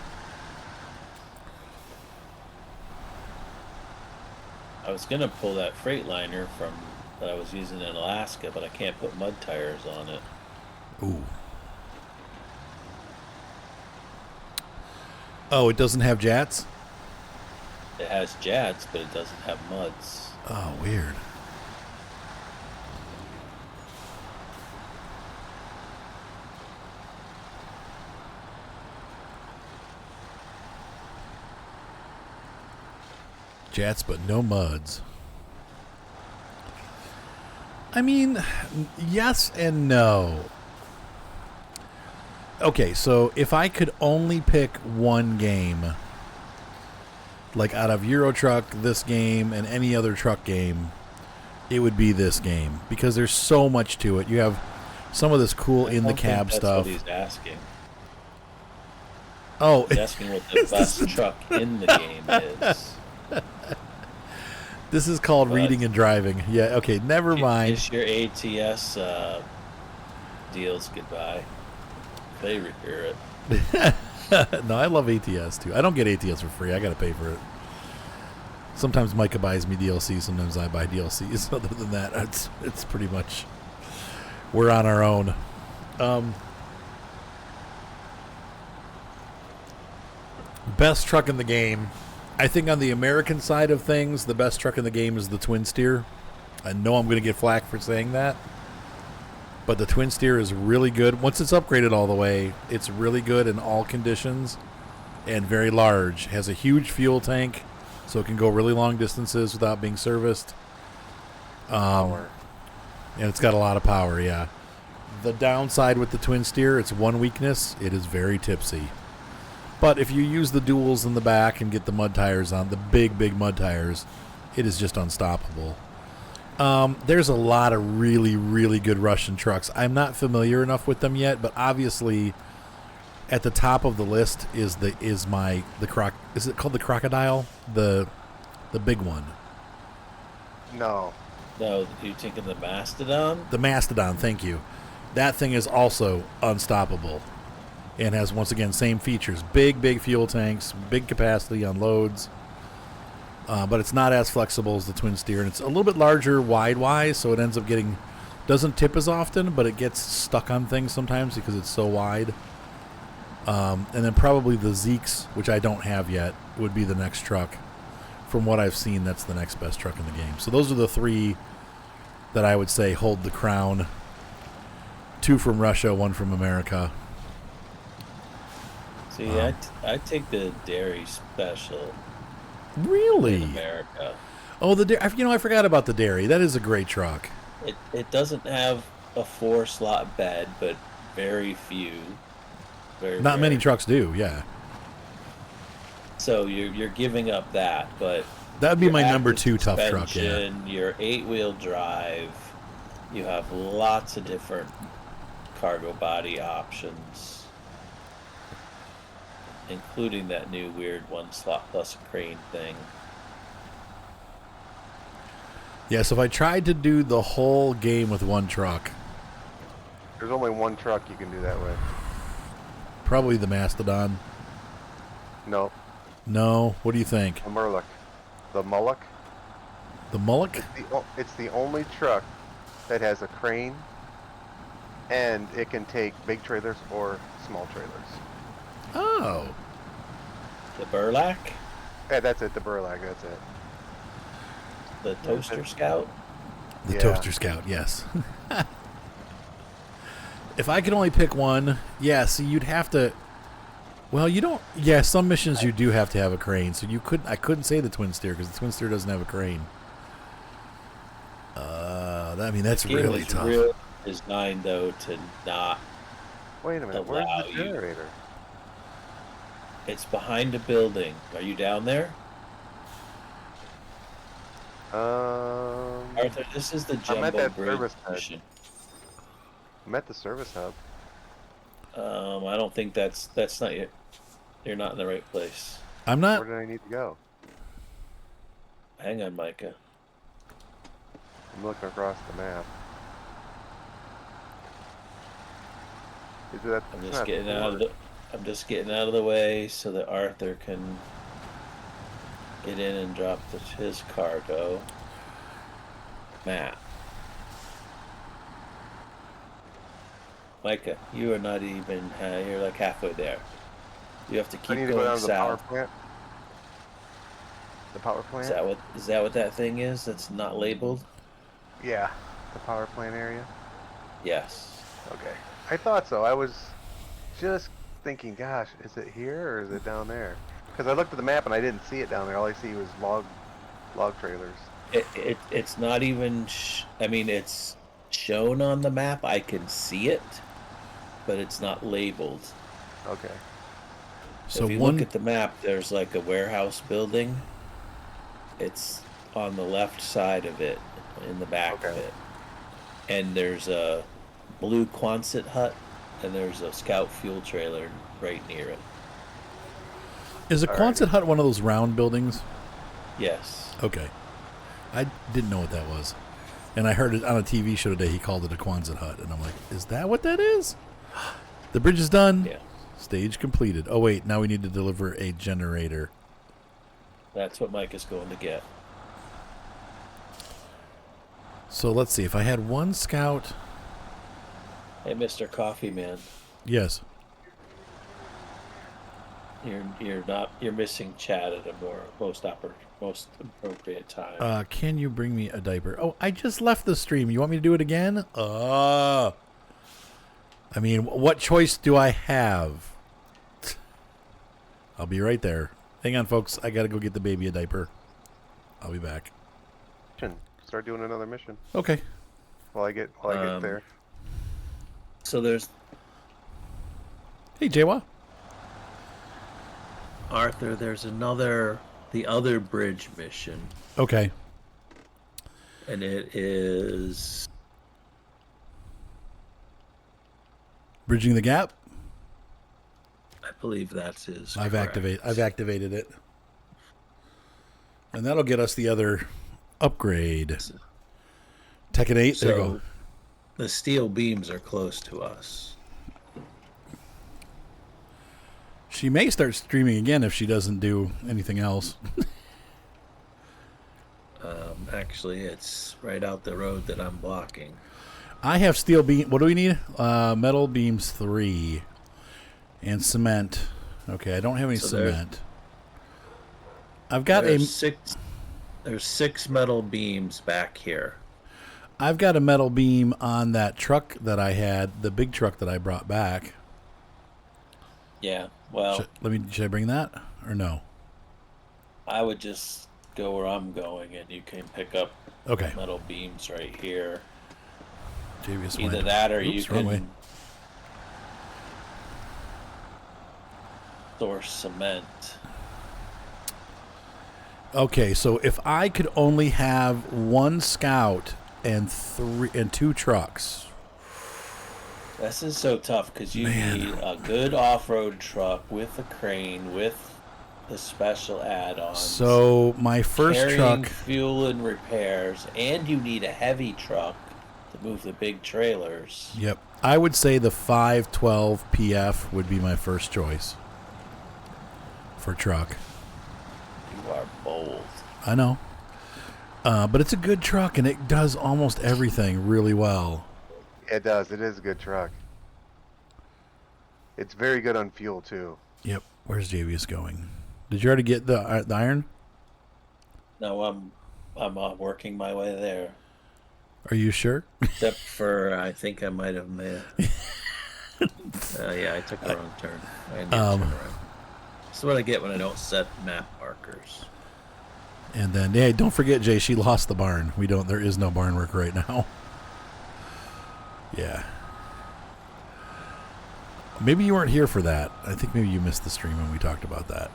I was gonna pull that Freightliner from that I was using in Alaska, but I can't put mud tires on it. Ooh. Oh, it doesn't have jats? It has jats, but it doesn't have muds. Oh, weird. Jats, but no muds. I mean, yes and no. Okay, so if I could only pick one game, like out of Euro Truck, this game, and any other truck game, it would be this game because there's so much to it. You have some of this cool in the cab that's stuff. What he's asking. Oh, He's asking what the best truck in the game is. This is called But reading and driving. Yeah, okay, never mind. Kiss your ATS deals goodbye. They hear it. No, I love ATS too. I don't get ATS for free. I got to pay for it. Sometimes Micah buys me DLC. Sometimes I buy DLCs. Other than that, it's pretty much we're on our own. Best truck in the game. I think on the American side of things, the best truck in the game is the Twin Steer. I know I'm going to get flack for saying that, but the Twin Steer is really good. Once it's upgraded all the way, it's really good in all conditions and very large. Has a huge fuel tank, so it can go really long distances without being serviced. Power. And it's got a lot of power, yeah. The downside with the Twin Steer, it's one weakness. It is very tipsy. But if you use the duals in the back and get the mud tires on, the big mud tires, it is just unstoppable. There's a lot of really good Russian trucks. I'm not familiar enough with them yet, but obviously at the top of the list is is it called the Crocodile? The big one. No. No, you taking the Mastodon? The Mastodon, thank you. That thing is also unstoppable. And has, once again, same features. Big fuel tanks, big capacity on loads. But it's not as flexible as the Twin Steer. And it's a little bit larger wide-wise, so it ends up doesn't tip as often, but it gets stuck on things sometimes because it's so wide. And then probably the Zeeks, which I don't have yet, would be the next truck. From what I've seen, that's the next best truck in the game. So those are the three that I would say hold the crown. 2 from Russia, 1 from America. See, I take the Dairy Special. Really? In America. Oh, I forgot about the Dairy. That is a great truck. It doesn't have a 4-slot bed, but very few. Not many trucks do, yeah. So you're giving up that, but that would be my number 2 tough truck, yeah. Your 8-wheel drive, you have lots of different cargo body options, including that new weird 1-slot plus a crane thing. Yeah, so if I tried to do the whole game with one truck, There's only one truck you can do that with. probably the Mastodon. No. No, what do you think? The Murloc. The Mullock. The Mullock? It's the only truck that has a crane, and it can take big trailers or small trailers. Oh. The Burlak? Yeah, that's it. The Burlak. That's it. The Toaster Scout? The Yeah. Toaster Scout, yes. If I could only pick one, yeah, see, you'd have to... Well, you don't... Yeah, some missions you do have to have a crane, so I couldn't say the Twin Steer, because the Twin Steer doesn't have a crane. That's really tough. Really designed, though, to not... Wait a minute. Where's allow the you- generator? It's behind a building. Are you down there? Um. Arthur, this is the I'm at Jumbo that Bridge service head. mission. I'm at the service hub. I don't think that's not you. You're not in the right place. I'm not. Where did I need to go? Hang on, Micah. I'm looking across the map. Is that? I'm it's just not getting the out of port. I'm just getting out of the way so that Arthur can get in and drop his cargo. Map. Micah, you are not even. You're like halfway there. You have to I keep need to go going down to the power south. plant. The power plant? Is that what that thing is? That's not labeled. Yeah, the power plant area. Yes. Okay. I thought so. I was just thinking, gosh, is it here or is it down there? Because I looked at the map and I didn't see it down there. All I see was log trailers. It's not even. I mean, it's shown on the map. I can see it, but it's not labeled. Okay. So if you look at the map, there's like a warehouse building. It's on the left side of it, in the back of it. And there's a blue Quonset hut, and there's a scout fuel trailer right near it. Is a Quonset hut one of those round buildings? Yes. Okay. I didn't know what that was. And I heard it on a TV show today. He called it a Quonset hut. And I'm like, is that what that is? The bridge is done. Yeah. Stage completed. Oh, wait. Now we need to deliver a generator. That's what Mike is going to get. So let's see. If I had one scout. Hey, Mr. Coffee Man. Yes. You're missing Chad at a most appropriate time. Can you bring me a diaper? Oh, I just left the stream. You want me to do it again? I mean, what choice do I have? I'll be right there. Hang on, folks. I got to go get the baby a diaper. I'll be back. Start doing another mission. Okay. While I get there. So there's Hey, Jawa. Arthur. There's the other bridge mission, Okay. and it is Bridging the gap. I believe that's his. I've correct. activated it. And that'll get us the other upgrade. Tekken 8. There you go. The steel beams are close to us. She may start streaming again if she doesn't do anything else. Actually, it's right out the road that I'm blocking. I have steel beam. What do we need? Metal beams 3. And cement. Okay, I don't have any cement. I've got There's 6 metal beams back here. I've got a metal beam on that truck that I had, the big truck that I brought back. Yeah, well, Should I bring that or no? I would just go where I'm going, and you can pick up Okay. metal beams right here. Javious Either that, or you wrong way. can source cement. Okay, so if I could only have one scout and 2 trucks. This is so tough because you need a good off-road truck with a crane, with the special add-ons. So my first carrying truck, fuel and repairs, and you need a heavy truck to move the big trailers. yep, I would say the 512 PF would be my first choice for truck. You are bold. I know. But it's a good truck, and it does almost everything really well. It does. It is a good truck. It's very good on fuel too. Yep. Where's Javious going? Did you already get the iron? No, I'm working my way there. Are you sure? Except for, I think I might have made. Yeah, I took the wrong turn. I need to turn around. That's what I get when I don't set map markers. And then, yeah, don't forget, Jay, she lost the barn. There is no barn work right now. Yeah. Maybe you weren't here for that. I think maybe you missed the stream when we talked about that.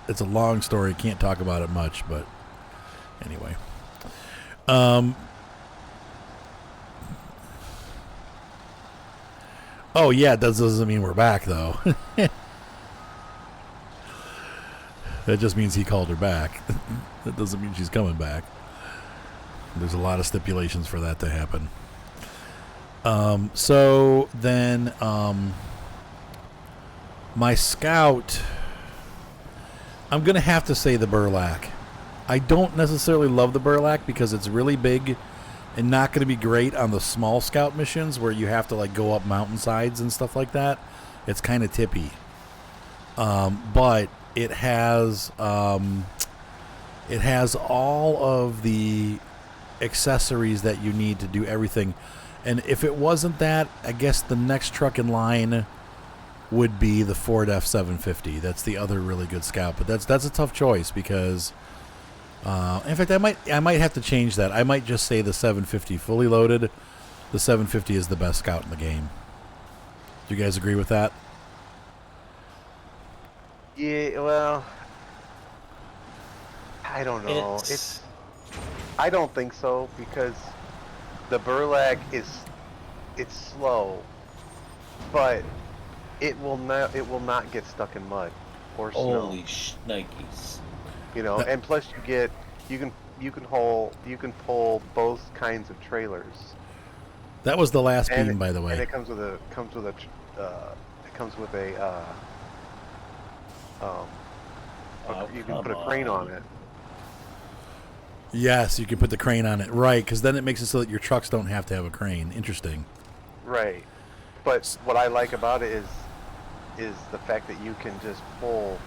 It's a long story. Can't talk about it much, but anyway. Oh, yeah, that doesn't mean we're back, though. That just means he called her back. That doesn't mean she's coming back. There's a lot of stipulations for that to happen. So then my scout, I'm going to have to say the burlap. I don't necessarily love the burlap because it's really big and not going to be great on the small scout missions where you have to like go up mountainsides and stuff like that. It's kind of tippy. But it has all of the accessories that you need to do everything. And if it wasn't that, I guess the next truck in line would be the Ford F-750. That's the other really good scout. But that's a tough choice because, in fact, I might have to change that. I might just say the 750 fully loaded. The 750 is the best scout in the game. Do you guys agree with that? Yeah, well, I don't know. I don't think so because the burlap it's slow, but it will not get stuck in mud or snow. Holy shnikes! You know, and plus you can pull both kinds of trailers. That was the last beam, by the way. And it comes with a you can put a crane on it. Yes, you can put the crane on it, right? Because then it makes it so that your trucks don't have to have a crane. Interesting. Right, but what I like about it is the fact that you can just pull.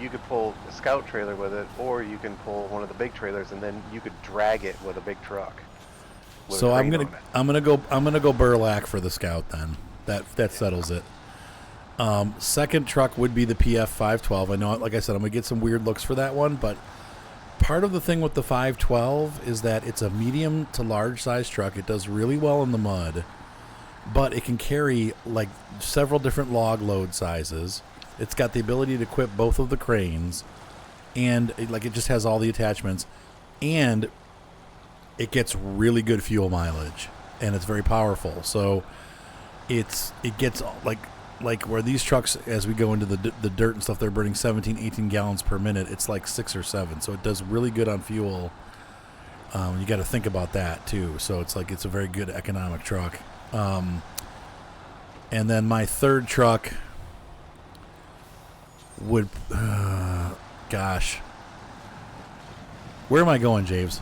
You could pull a scout trailer with it, or you can pull one of the big trailers, and then you could drag it with a big truck. So I'm gonna go burlap for the scout then. That settles it. Second truck would be the PF 512. I know, like I said, I'm gonna get some weird looks for that one, but part of the thing with the 512 is that it's a medium to large size truck. It does really well in the mud, but it can carry like several different log load sizes. It's got the ability to equip both of the cranes, and it just has all the attachments, and it gets really good fuel mileage, and it's very powerful. So it gets like where these trucks, as we go into the dirt and stuff, they're burning 17, 18 gallons per minute. It's like 6 or 7, so it does really good on fuel. You got to think about that too. So it's a very good economic truck. And then my third truck would, gosh, where am I going, James?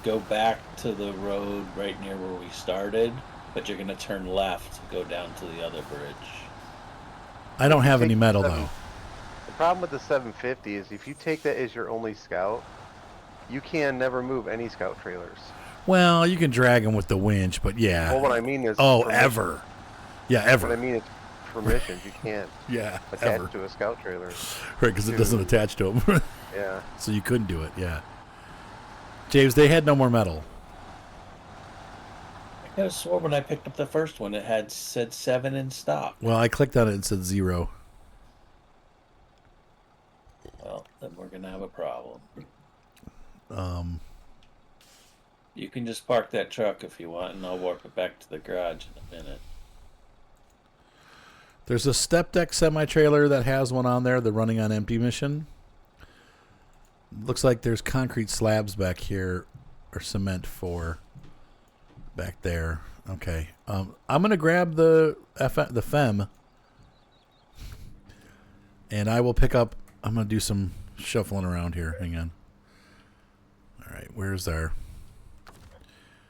Go back to the road right near where we started, but you're going to turn left to go down to the other bridge. I don't have any metal, though. The problem with the 750 is if you take that as your only scout, you can never move any scout trailers. Well, you can drag them with the winch, but yeah. Well, what I mean is... ever. Yeah, ever. What I mean is for missions, you can't attach to a scout trailer. Right, because it doesn't attach to them. Yeah. So you couldn't do it, yeah. James, they had no more metal. I could have swore when I picked up the first one, it said 7 in stock. Well, I clicked on it and said 0. Well, then we're going to have a problem. You can just park that truck if you want, and I'll walk it back to the garage in a minute. There's a step deck semi-trailer that has one on there, the running on empty mission. Looks like there's concrete slabs back here, or cement for back there. Okay. I'm going to grab the FEM, and I will pick up... I'm going to do some shuffling around here. Hang on. All right, where's our...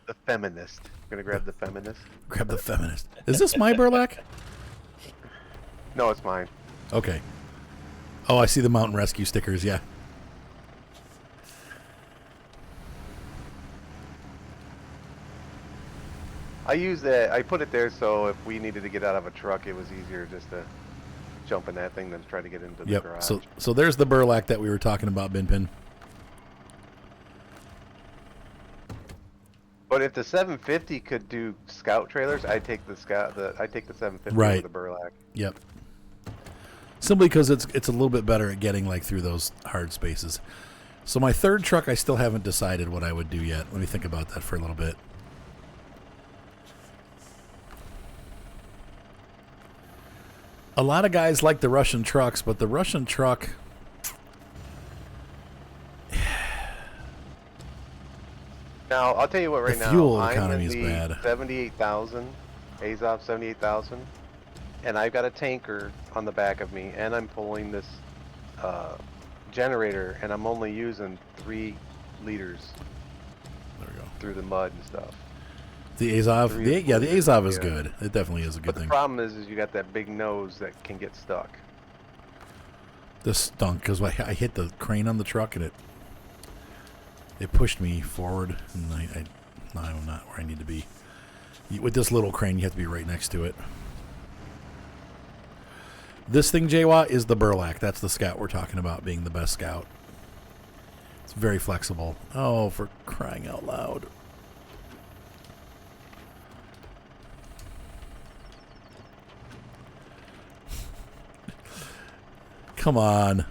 The feminist. Gonna grab the feminist? Grab the feminist. Is this my burlap? No, it's mine. Okay. Oh, I see the mountain rescue stickers, yeah. I use that. I put it there so if we needed to get out of a truck, it was easier just to jump in that thing than try to get into the garage. So there's the burlap that we were talking about, Binpin. But if the 750 could do scout trailers, I'd take the 750 Right. over the burlap. Yep. Simply because it's a little bit better at getting like through those hard spaces. So my third truck, I still haven't decided what I would do yet. Let me think about that for a little bit. A lot of guys like the Russian trucks, but the Russian truck... Now, I'll tell you what right now. fuel I'm economy in is the bad. 78,000, Azov 78,000, and I've got a tanker on the back of me, and I'm pulling this generator, and I'm only using 3 liters There we go. through the mud and stuff. The Azov, the Azov is good. It definitely is a good But thing. the problem is you got that big nose that can get stuck. This stunk because I hit the crane on the truck and it pushed me forward, and I'm not where I need to be. With this little crane, you have to be right next to it. This thing, Jaywa, is the Burlak. That's the Scout we're talking about being the best Scout. It's very flexible. Oh, for crying out loud. Come on.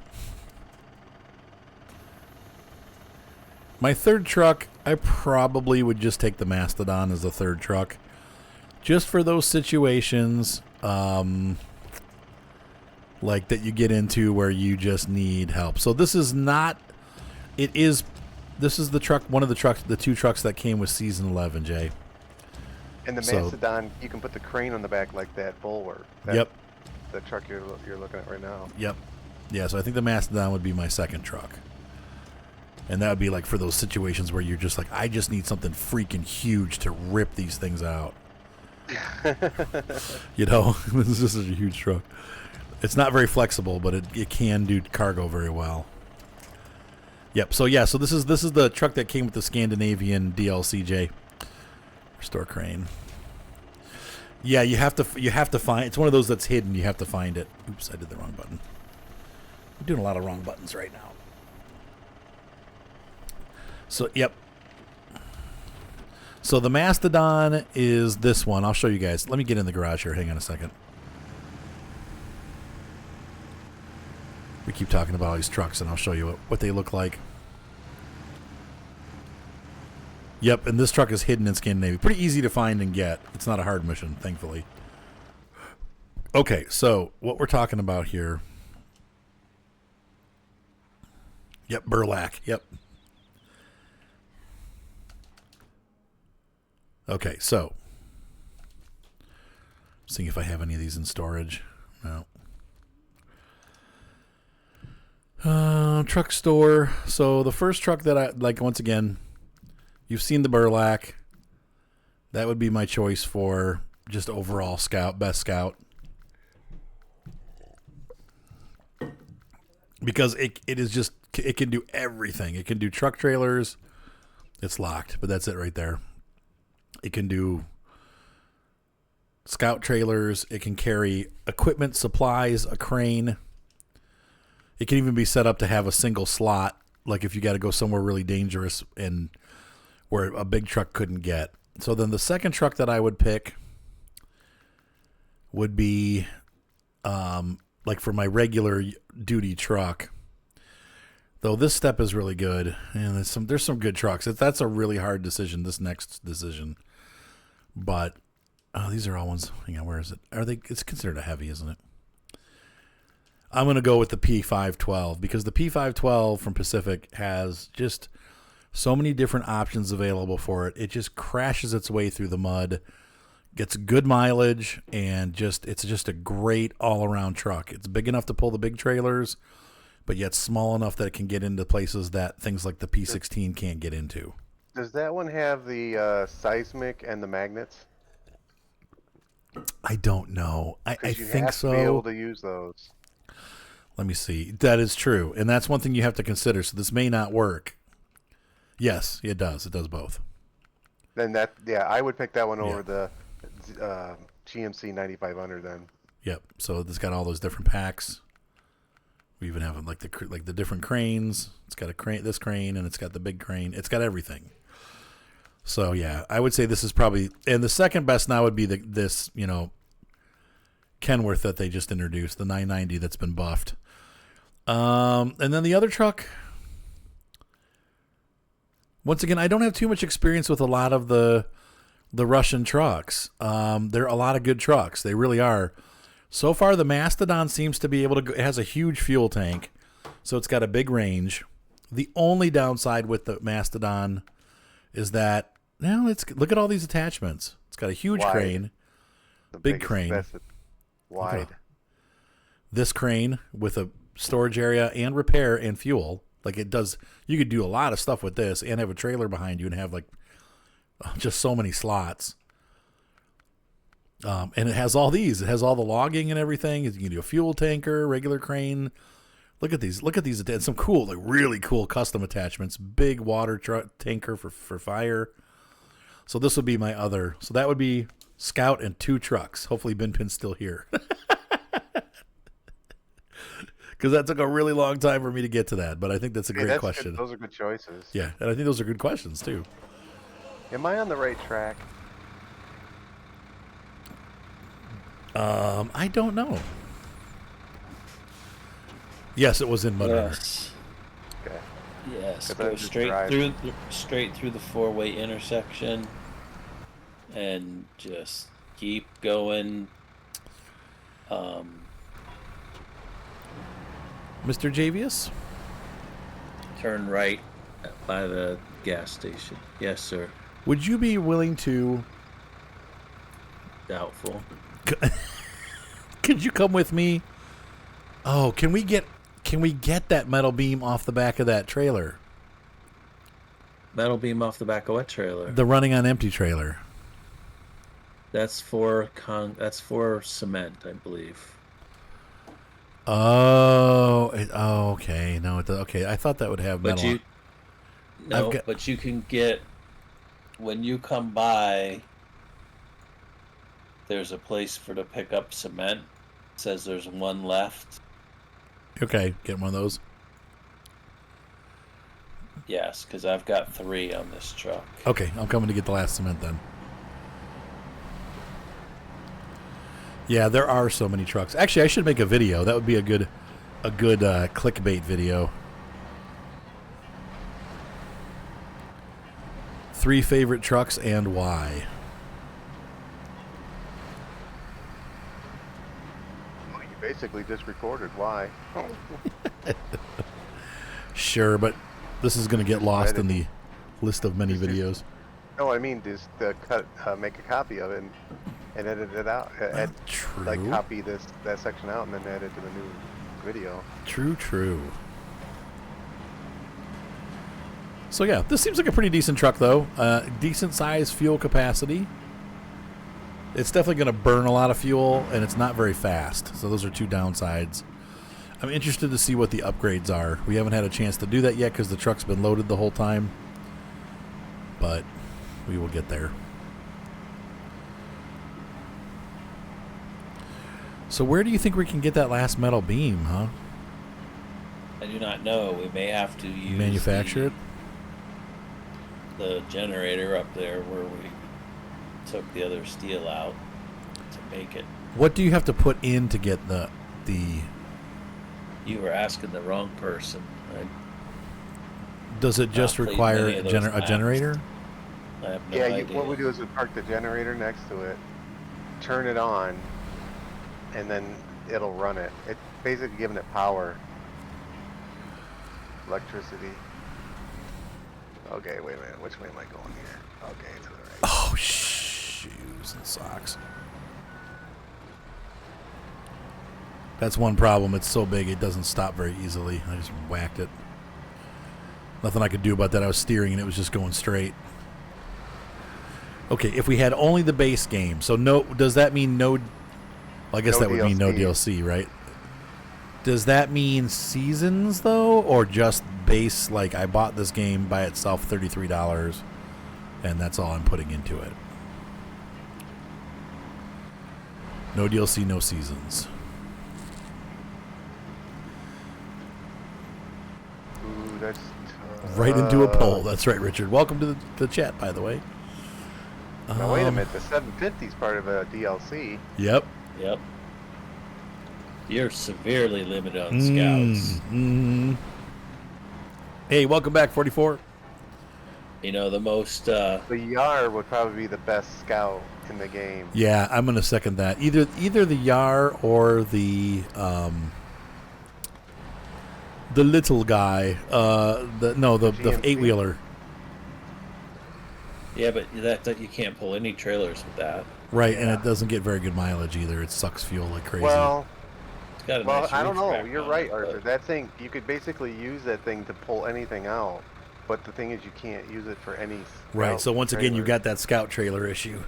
My third truck, I probably would just take the Mastodon as the third truck. Just for those situations, like that you get into where you just need help. So this is not, this is the truck, one of the trucks, the 2 trucks that came with Season 11, Jay. And the Mastodon, you can put the crane on the back like that Bulwark. Yep. The truck you're looking at right now. Yep. Yeah, so I think the Mastodon would be my second truck. And that would be like for those situations where you're just like, I just need something freaking huge to rip these things out. You know, this is a huge truck. It's not very flexible, but it can do cargo very well. Yep. So yeah, so this is the truck that came with the Scandinavian DLCJ. Restore crane. Yeah, you have to find. It's one of those that's hidden. You have to find it. Oops, I did the wrong button. I'm doing a lot of wrong buttons right now. So yep. So the Mastodon is this one. I'll show you guys. Let me get in the garage here. Hang on a second. We keep talking about all these trucks, and I'll show you what they look like. Yep, and this truck is hidden in Scandinavia. Pretty easy to find and get. It's not a hard mission, thankfully. Okay, so what we're talking about here. Yep, Burlak. Yep. Okay, so. Seeing if I have any of these in storage. No. Truck store. So the first truck that I like, once again, you've seen the Burlak. That would be my choice for just overall Scout, best Scout. Because it is just, it can do everything. It can do truck trailers. It's locked, but that's it right there. It can do Scout trailers. It can carry equipment, supplies, a crane. It can even be set up to have a single slot, like if you got to go somewhere really dangerous and where a big truck couldn't get. So then the second truck that I would pick would be like for my regular duty truck. Though this step is really good, and there's some good trucks. That's a really hard decision, this next decision. But these are all ones. Hang on, where is it? It's considered a heavy, isn't it? I'm going to go with the P512 because the P512 from Pacific has just so many different options available for it. It just crashes its way through the mud, gets good mileage, and it's just a great all-around truck. It's big enough to pull the big trailers, but yet small enough that it can get into places that things like the P16 can't get into. Does that one have the seismic and the magnets? I don't know. I think so. You have to be able to use those. Let me see. That is true. And that's one thing you have to consider. So this may not work. Yes, it does. It does both. Then I would pick that one over the GMC 9500 then. Yep. So it's got all those different packs. We even have like the different cranes. It's got this crane, and it's got the big crane. It's got everything. So yeah, I would say this is probably, and the second best now would be this Kenworth that they just introduced, the 990 that's been buffed. And then the other truck, once again, I don't have too much experience with a lot of the Russian trucks. They're a lot of good trucks. They really are. So far, the Mastodon seems to be able to go, it has a huge fuel tank, so it's got a big range. The only downside with the Mastodon is that, look at all these attachments. It's got a huge Wide. crane, big crane. Wide. This crane with a storage area and repair and fuel. Like it does, you could do a lot of stuff with this and have a trailer behind you and have like just so many slots. And it has all these. It has all the logging and everything. You can do a fuel tanker, regular crane. Look at these. Look at these. Some cool, like really cool custom attachments. Big water tanker for fire. So this would be my other. So that would be Scout and 2 trucks. Hopefully Binpin's still here. Because that took a really long time for me to get to that. But I think that's a great question. Good. Those are good choices. Yeah, and I think those are good questions too. Am I on the right track? I don't know. Yes, it was in Mudrunner. Yes. Okay. Yes. 'Cause Go I'm just straight driving. through the 4-way intersection, and just keep going. Mr. Javious? Turn right by the gas station. Yes, sir. Would you be willing to... Doubtful. Could you come with me? Oh, can we get that metal beam off the back of that trailer? Metal beam off the back of what trailer? The running on empty trailer. That's for cement, I believe. Oh, okay. No, okay. I thought that would have metal. But you can get, when you come by, there's a place to pick up cement. It says there's one left. Okay, get one of those. Yes, because I've got 3 on this truck. Okay, I'm coming to get the last cement then. Yeah, there are so many trucks. Actually, I should make a video. That would be a good clickbait video. 3 favorite trucks and why. Well, you basically just recorded why. Sure, but this is going to get lost in the list of many videos. No, I mean just make a copy of it and edit it out. True. Like copy that section out and then add it to the new video. True. So yeah, this seems like a pretty decent truck though. Decent size fuel capacity. It's definitely going to burn a lot of fuel, and it's not very fast. So those are 2 downsides. I'm interested to see what the upgrades are. We haven't had a chance to do that yet because the truck's been loaded the whole time. But we will get there. So where do you think we can get that last metal beam, huh? I do not know. We may have to use Manufacture it? the generator up there where we took the other steel out to make it. What do you have to put in to get the You were asking the wrong person. Does it just Not require many of those a maps. generator? I have no Yeah, idea. what we do is we park the generator next to it, turn it on, and then it'll run it. It's basically giving it power. Electricity. Okay, wait a minute. Which way am I going here? Okay, to the right. Oh, shoes and socks. That's one problem. It's so big it doesn't stop very easily. I just whacked it. Nothing I could do about that. I was steering and it was just going straight. Okay, if we had only the base game, so no, does that mean no? Well, I guess No that would mean no DLC. DLC, right? Does that mean seasons though, or just base? Like I bought this game by itself, $33, and that's all I'm putting into it. No DLC, no seasons. Ooh, that's Right into a poll. That's right, Richard. Welcome to the chat, by the way. Now wait a minute. The 750 is part of a DLC. Yep. Yep. You're severely limited on scouts. Hey, welcome back, 44. You know, the most... The Yar would probably be the best scout in the game. Yeah, I'm going to second that. Either the Yar or the little guy. The GMC? 8-wheeler. Yeah, but that you can't pull any trailers with that. Right, and it doesn't get very good mileage either. It sucks fuel like crazy. Well, It's got a nice I don't roof know. rack You're on right, it, Arthur. but- That thing, you could basically use that thing to pull anything out. But the thing is, you can't use it for any. Right. scout So once again, you trailer. got that scout trailer issue.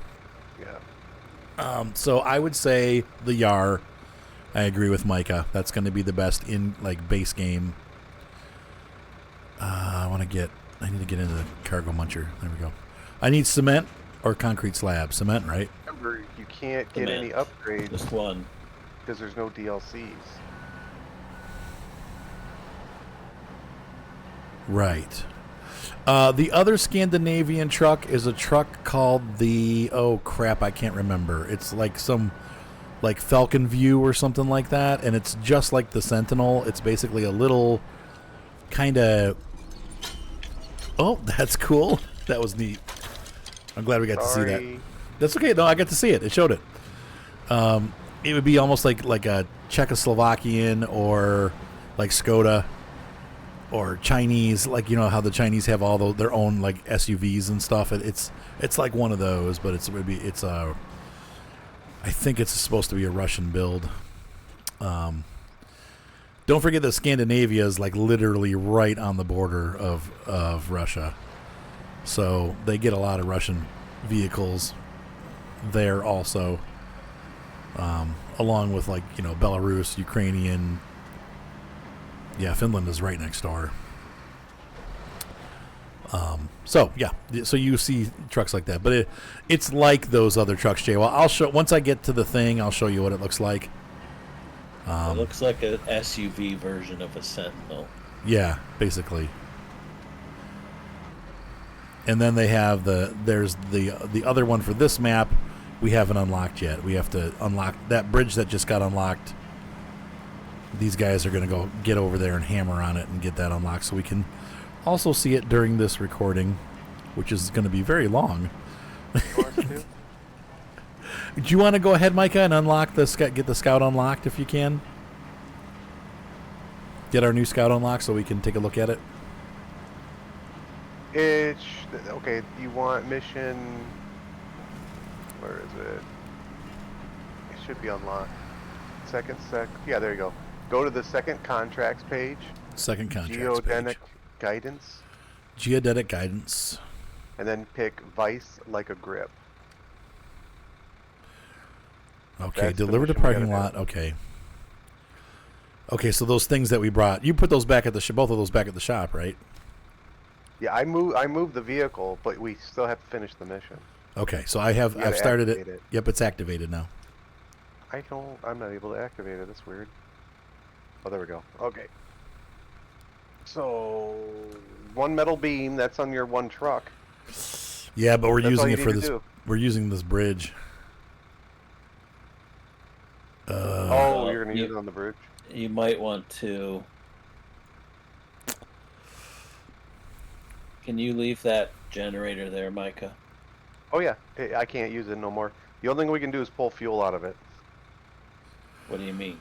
Yeah. So I would say the Yar. I agree with Micah. That's going to be the best in like base game. I need to get into the cargo muncher. There we go. I need cement or concrete slab. Cement, right? Remember, you can't get any upgrades Just one. because there's no DLCs. Right. The other Scandinavian truck is a truck called the I can't remember. It's like some like Falcon View or something like that, and it's just like the Sentinel. It's basically a little kind of. Oh, that's cool. That was neat. I'm glad we got to see that. That's okay. No, I got to see it. It showed it. It would be almost like a Czechoslovakian or like Skoda. Or Chinese, like you know how the Chinese have all their own like SUVs and stuff. It's like one of those, but I think it's supposed to be a Russian build. Don't forget that Scandinavia is like literally right on the border of Russia, so they get a lot of Russian vehicles there also, along with like Belarus, Ukrainian. Yeah, Finland is right next door. So you see trucks like that, but it's like those other trucks, Jay. Well, I'll show once I get to the thing. I'll show you what it looks like. It looks like an SUV version of a Sentinel. Yeah, basically. And then they have there's the other one for this map. We haven't unlocked yet. We have to unlock that bridge that just got unlocked. These guys are going to go get over there and hammer on it and get that unlocked so we can also see it during this recording, which is going to be very long. Do you want to go ahead, Micah, and unlock get the scout unlocked if you can? Get our new scout unlocked so we can take a look at it? Okay, you want mission... Where is it? It should be unlocked. Yeah, there you go. Go to the second contracts page. Second contracts Geodetic page. guidance. Geodetic guidance. And then pick Vice like a grip. Okay, That's the deliver to mission we parking gotta lot. do. Okay. Okay, so those things that we brought, you put those back at both of those back at the shop, right? Yeah, I moved the vehicle, but we still have to finish the mission. Okay, so You I've gotta started it. activate it. Yep, it's activated now. I'm not able to activate it. That's weird. Oh, there we go. Okay. So, one metal beam. That's on your one truck. Yeah, but we're That's all using you it for need to this. do. We're using this bridge. You're gonna use it on the bridge. You might want to. Can you leave that generator there, Micah? Oh yeah, I can't use it no more. The only thing we can do is pull fuel out of it. What do you mean?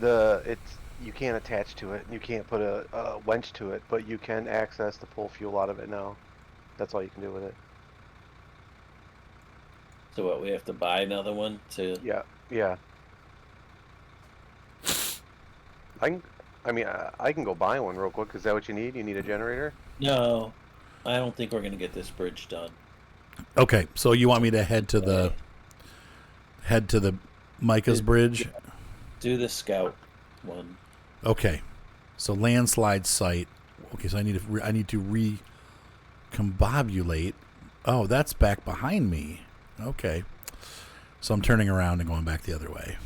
You can't attach to it. You can't put a winch to it, but you can access to pull fuel out of it now. That's all you can do with it. So what? We have to buy another one to. Yeah. I can go buy one real quick. Is that what you need? You need a generator? No, I don't think we're gonna get this bridge done. Okay, so you want me to head to the Micah's bridge? Do the scout one. Okay, so landslide site. Okay, so I need to recombobulate. Oh, that's back behind me. Okay, so I'm turning around and going back the other way.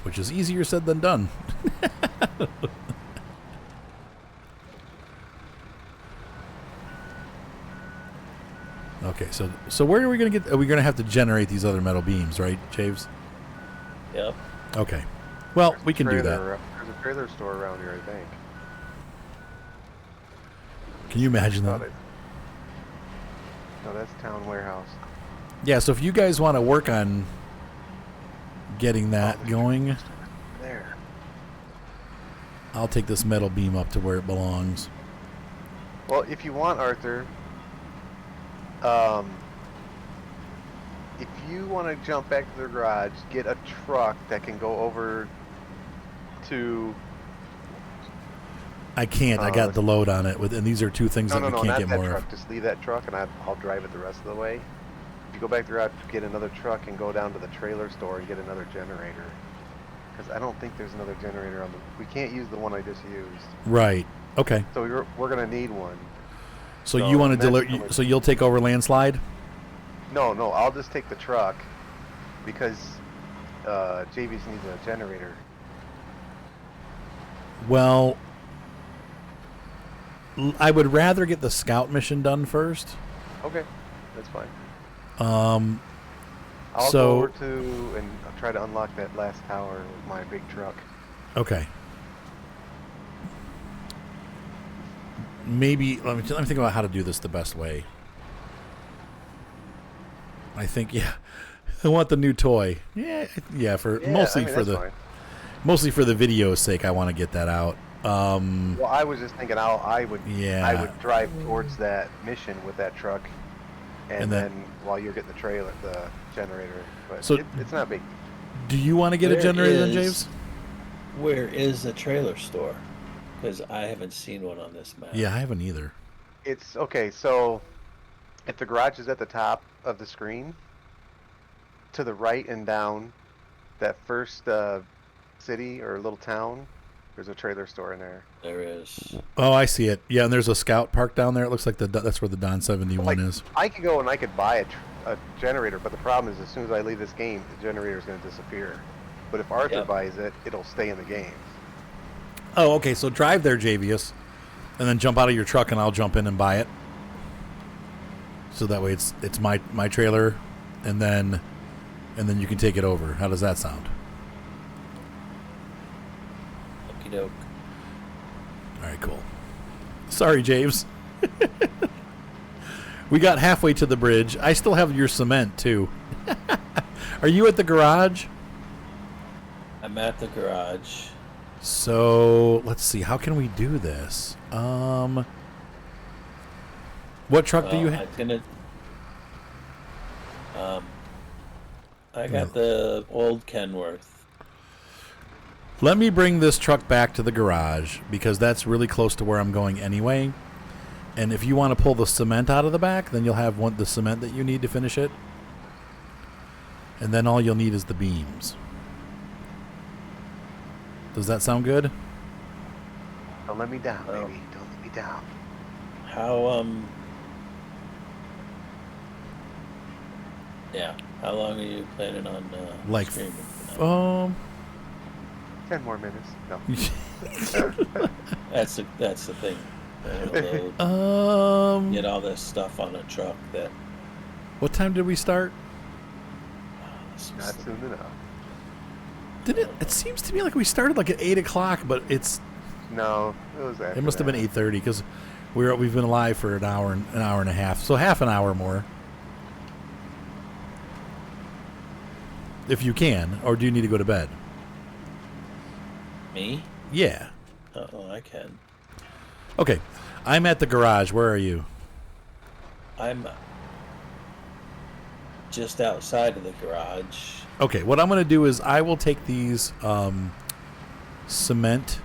Which is easier said than done. Okay, so where are we going to get... Are we going to have to generate these other metal beams, right, Javes? Yep. Okay. Well, we can do that. There's a trailer store around here, I think. Can you imagine that? No, that's town warehouse. Yeah, so if you guys want to work on getting that going, There. I'll take this metal beam up to where it belongs. Well, if you want, Arthur, if you want to jump back to the garage, get a truck that can go over to... I can't. I got the load on it, and these are two things that we can't not get that more truck. of. Just leave that truck, and I'll drive it the rest of the way. If you go back to the garage, get another truck, and go down to the trailer store and get another generator. Because I don't think there's another generator on the... We can't use the one I just used. Right. Okay. So we're going to need one. So you want to deliver? So you'll take over landslide? No, I'll just take the truck because Javious needs a generator. Well, I would rather get the scout mission done first. Okay, that's fine. I'll go over to and I'll try to unlock that last tower with my big truck. Okay. Maybe let me think about how to do this the best way. I think I want the new toy. Mostly for the video's sake. I want to get that out. Well, I was just thinking I would drive towards that mission with that truck, and then while you're getting the generator. But so it's not big. Do you want to get a generator then, James? Where is the trailer store? Because I haven't seen one on this map. Yeah, I haven't either. It's okay. So if the garage is at the top of the screen, to the right and down, that first city or little town, there's a trailer store in there. There is. Oh, I see it. Yeah, and there's a scout park down there. It looks like that's where the Don 71 is. I could go and I could buy a generator, but the problem is as soon as I leave this game, the generator is going to disappear. But if Arthur buys it, it'll stay in the game. Oh, okay. So drive there, Javious, and then jump out of your truck, and I'll jump in and buy it. So that way, it's my trailer, and then you can take it over. How does that sound? Okie doke. All right, cool. Sorry, James. We got halfway to the bridge. I still have your cement too. Are you at the garage? I'm at the garage. So let's see. How can we do this? What truck do you have? I got the old Kenworth. Let me bring this truck back to the garage because that's really close to where I'm going anyway. And if you want to pull the cement out of the back, then you'll have the cement that you need to finish it. And then all you'll need is the beams. Does that sound good? Don't let me down, baby. Don't let me down. How how long are you planning on streaming for now? 10 more minutes. No. That's the thing. Get all this stuff on a truck. What time did we start? Not soon enough. Did it? It seems to me like we started like at 8 o'clock, but no. It was after It must have been 8:30 because we've been live for an hour and a half, so half an hour more. If you can, or do you need to go to bed? Me? Yeah. Oh, I can. Okay. I'm at the garage. Where are you? I'm just outside of the garage. Okay. What I'm going to do is I will take these cement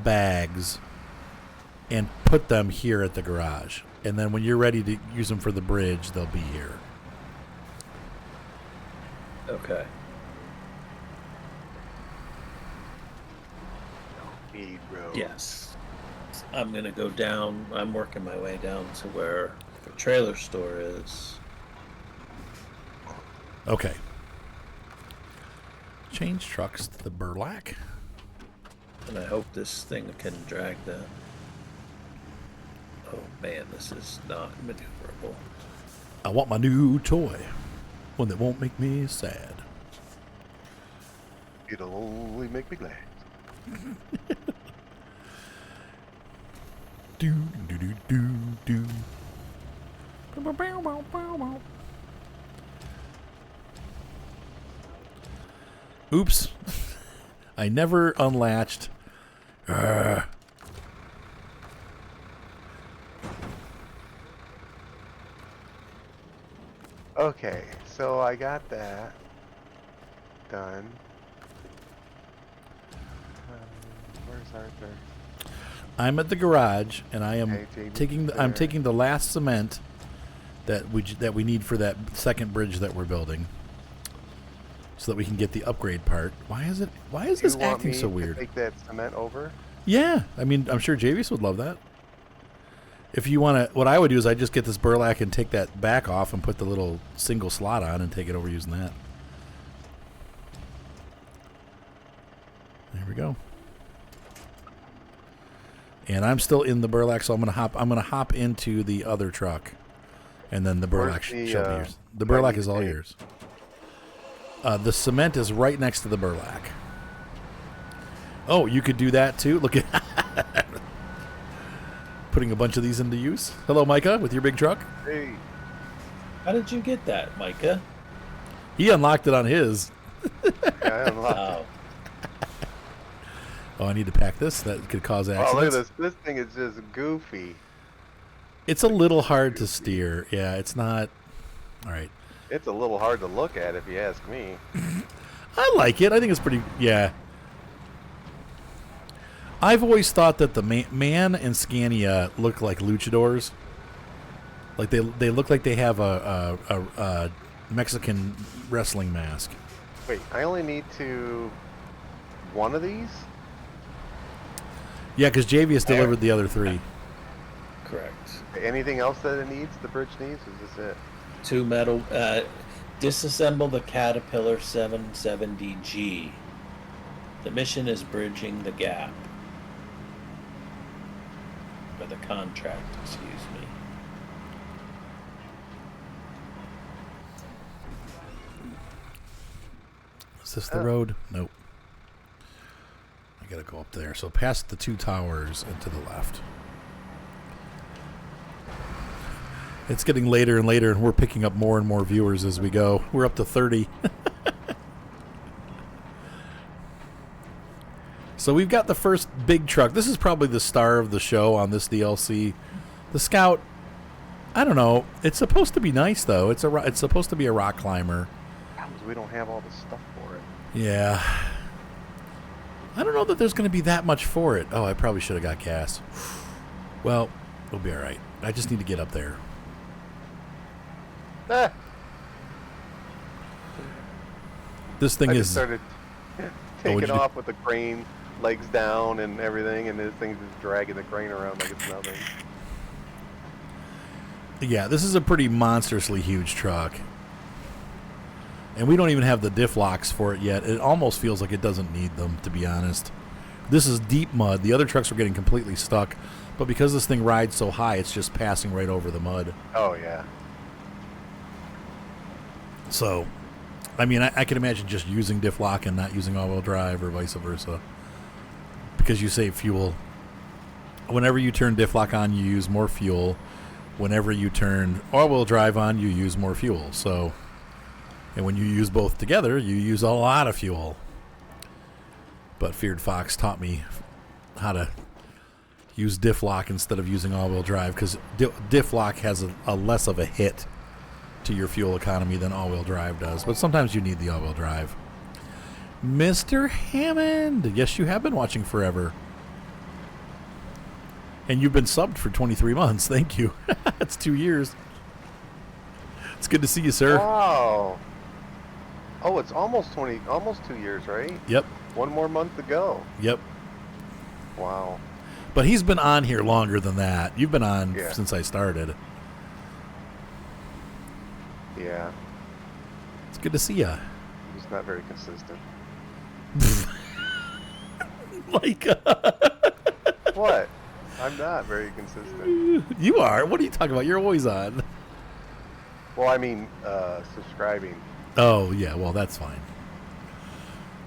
bags and put them here at the garage. And then when you're ready to use them for the bridge, they'll be here. Okay. Yes. I'm going to go down. I'm working my way down to where the trailer store is. Okay. Change trucks to the Burlak. And I hope this thing can drag that. Oh man, this is not maneuverable. I want my new toy. One that won't make me sad. It'll only make me glad. Do do do do Oops. I never unlatched. Okay, so I got that done. Where's Arthur? I'm at the garage, and I am Okay, I'm taking the last cement that we need for that second bridge that we're building, so that we can get the upgrade part. Why is this acting so weird? Take that cement over. Yeah, I mean, I'm sure Javious would love that. If you want to, what I would do is I just get this burlap and take that back off and put the little single slot on and take it over using that. There we go. And I'm still in the burlap, so I'm gonna hop into the other truck, and then the burlap shall be yours. The burlap is all yours. The cement is right next to the burlap. Oh, you could do that too. Look at putting a bunch of these into use. Hello, Micah, with your big truck. Hey. How did you get that, Micah? He unlocked it on his. Yeah, I unlocked it. Oh, Oh, I need to pack this. That could cause accidents. Oh, look at this. This thing is just goofy. It's a little hard to steer. Yeah, it's not. All right. It's a little hard to look at if you ask me. I like it. I think it's pretty. Yeah. I've always thought that the Man and Scania look like luchadors. Like they look like they have a Mexican wrestling mask. Wait, I only need one of these? Yeah, because Javious delivered the other three. correct. Anything else that it needs? The bridge needs? Or is this it? 2 metal. Disassemble the Caterpillar 770G. The mission is bridging the gap. Or the contract, excuse me. Is this the road? Nope. I gotta go up there. So past the 2 towers and to the left. It's getting later and later, and we're picking up more and more viewers as we go. We're up to 30. So we've got the first big truck. This is probably the star of the show on this DLC. The Scout, I don't know. It's supposed to be nice, though. It's supposed to be a rock climber. We don't have all the stuff for it. Yeah. I don't know that there's going to be that much for it. Oh, I probably should have got gas. Well, we'll be all right. I just need to get up there. Ah, This thing I is... just started what'd taking you do? off with the crane, legs down and everything, and this thing's just dragging the crane around like it's nothing. Yeah, this is a pretty monstrously huge truck. And we don't even have the diff locks for it yet. It almost feels like it doesn't need them, to be honest. This is deep mud. The other trucks are getting completely stuck. But because this thing rides so high, it's just passing right over the mud. Oh, yeah. So, I mean, I can imagine just using diff lock and not using all-wheel drive or vice versa. Because you save fuel. Whenever you turn diff lock on, you use more fuel. Whenever you turn all-wheel drive on, you use more fuel. So, and when you use both together, you use a lot of fuel. But Feared Fox taught me how to use diff lock instead of using all-wheel drive, because diff lock has a less of a hit to your fuel economy than all-wheel drive does. But sometimes you need the all-wheel drive. Mr. Hammond! Yes, you have been watching forever. And you've been subbed for 23 months. Thank you. That's 2 years. It's good to see you, sir. Wow. Oh, it's almost 2 years, right? Yep. 1 more month to go. Yep. Wow. But he's been on here longer than that. You've been on since I started. Yeah. It's good to see you. He's not very consistent. What? I'm not very consistent. You are. What are you talking about? You're always on. Well, I mean, subscribing. Oh, yeah. Well, that's fine.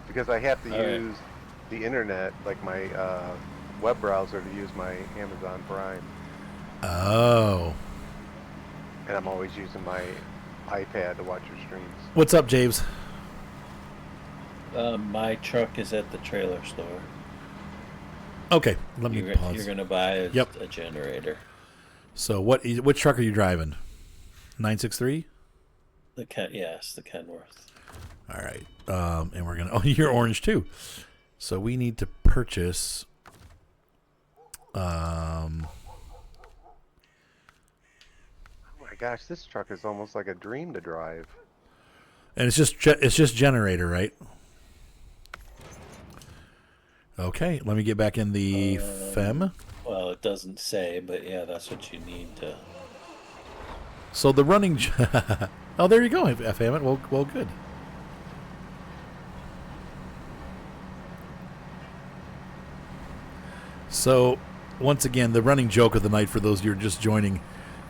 Because I have to All right. use the internet, like my web browser, to use my Amazon Prime. Oh. And I'm always using my iPad to watch your streams. What's up, Javes? My truck is at the trailer store. Okay, let me pause. You're gonna buy a generator. So what truck are you driving? 963? The Kenworth. All right. And we're gonna. Oh, you're orange too. So we need to purchase. Oh my gosh, this truck is almost like a dream to drive. And it's just generator, right? Okay, let me get back in the FEM. Well, it doesn't say, but yeah, that's what you need to. So the running. Oh, there you go, FAM. Well, good. So, once again, the running joke of the night for those of you who are just joining,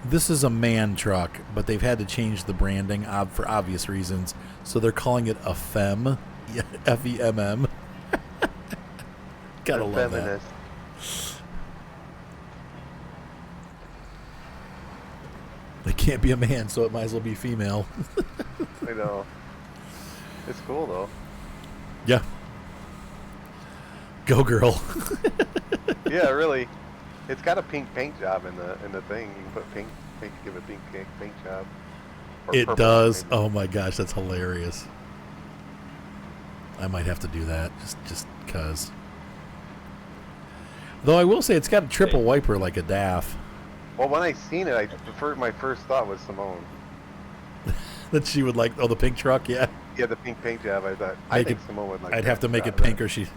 this is a man truck, but they've had to change the branding for obvious reasons. So they're calling it a FEM, FEMM. Gotta love feminist. that. They can't be a man, so it might as well be female. I know. It's cool though. Yeah. Go girl. Yeah, really. It's got a pink paint job in the thing. You can put pink, give a pink paint job. Or It purple, does. maybe. Oh my gosh, that's hilarious. I might have to do that just cause. Though I will say it's got a triple wiper like a DAF. Well, when I seen it, my first thought was Simone. That she would like. Oh, the pink truck, yeah. Yeah, the pink paint job. I thought I Make think it- Simone would like. I'd that have to make shot it of pink that. or she'd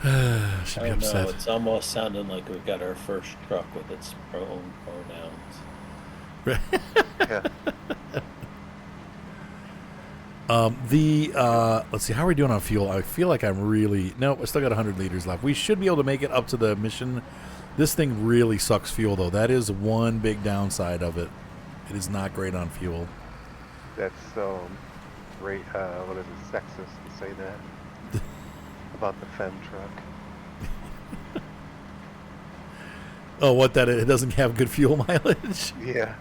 be I don't know. upset. It's almost sounding like we got our first truck with its own pronouns. Yeah. Let's see, how are we doing on fuel? I feel like I'm really I still got 100 liters left. We should be able to make it up to the mission. This thing really sucks fuel though. That is one big downside of it. It is not great on fuel. That's so great. What is it? Sexist to say that about the fem truck. Oh, what, that it doesn't have good fuel mileage? Yeah.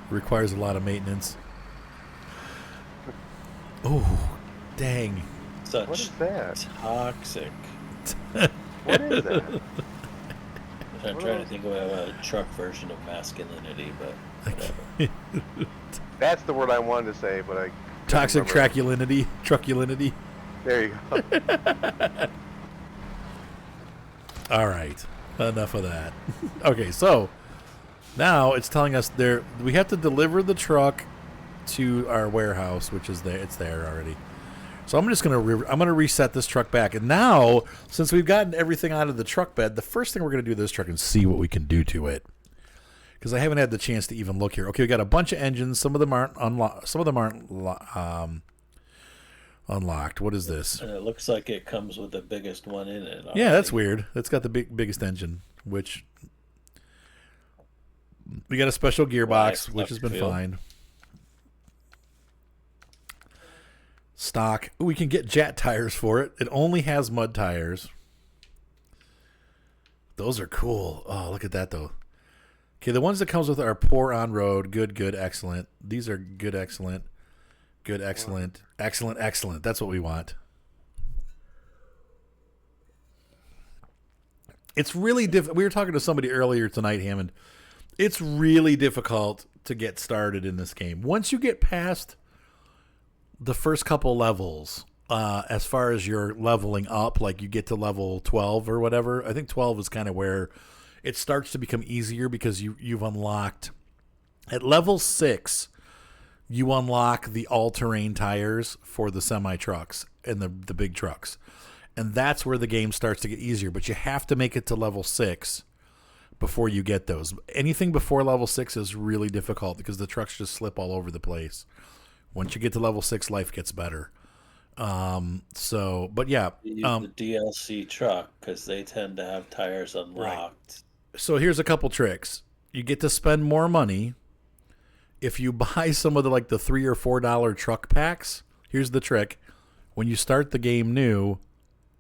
Requires a lot of maintenance. Oh, dang. Such What is that? toxic. What is that? I'm trying to think of a truck version of masculinity, but whatever. That's the word I wanted to say, but I. couldn't Toxic remember. truculinity. There you go. All right, enough of that. Okay, so now it's telling us we have to deliver the truck to our warehouse, which is there. It's there already. So I'm just gonna reset this truck back, and now since we've gotten everything out of the truck bed, the first thing we're gonna do to this truck is see what we can do to it, because I haven't had the chance to even look here. Okay, we got a bunch of engines. Some of them aren't unlocked. Some of them aren't unlocked. What is this? And it looks like it comes with the biggest one in it. Yeah, that's already. weird. That's got the biggest engine, which we got a special gearbox, which has been feel. fine. Stock. Ooh, we can get jet tires for it. It only has mud tires. Those are cool. Oh, look at that though. Okay, the ones that comes with are poor on road, good, excellent. These are good, excellent, excellent. That's what we want. It's really difficult. We were talking to somebody earlier tonight, Hammond. It's really difficult to get started in this game. Once you get past the first couple levels, as far as your leveling up, like you get to level 12 or whatever, I think 12 is kind of where it starts to become easier, because you've unlocked at level 6. You unlock the all-terrain tires for the semi-trucks and the big trucks. And that's where the game starts to get easier. But you have to make it to level 6 before you get those. Anything before level 6 is really difficult, because the trucks just slip all over the place. Once you get to level 6, life gets better. But yeah. You use the DLC truck, because they tend to have tires unlocked. So here's a couple tricks. You get to spend more money if you buy some of the $3 or $4 truck packs. Here's the trick: when you start the game new,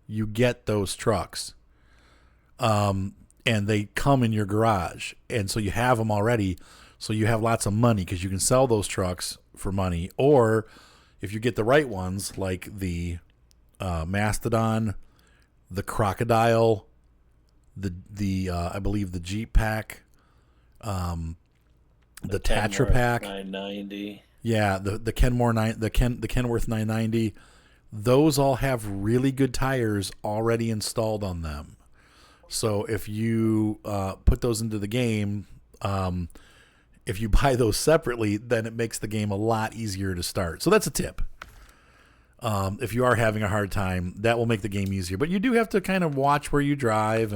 you get those trucks. and they come in your garage, and so you have them already, so you have lots of money because you can sell those trucks for money, or if you get the right ones like the Mastodon, the Crocodile, the I believe the Jeep Pack, the Tatra Pack, 990. yeah, the Kenworth 990. Those all have really good tires already installed on them. So if you put those into the game, if you buy those separately, then it makes the game a lot easier to start. So that's a tip. If you are having a hard time, that will make the game easier. But you do have to kind of watch where you drive,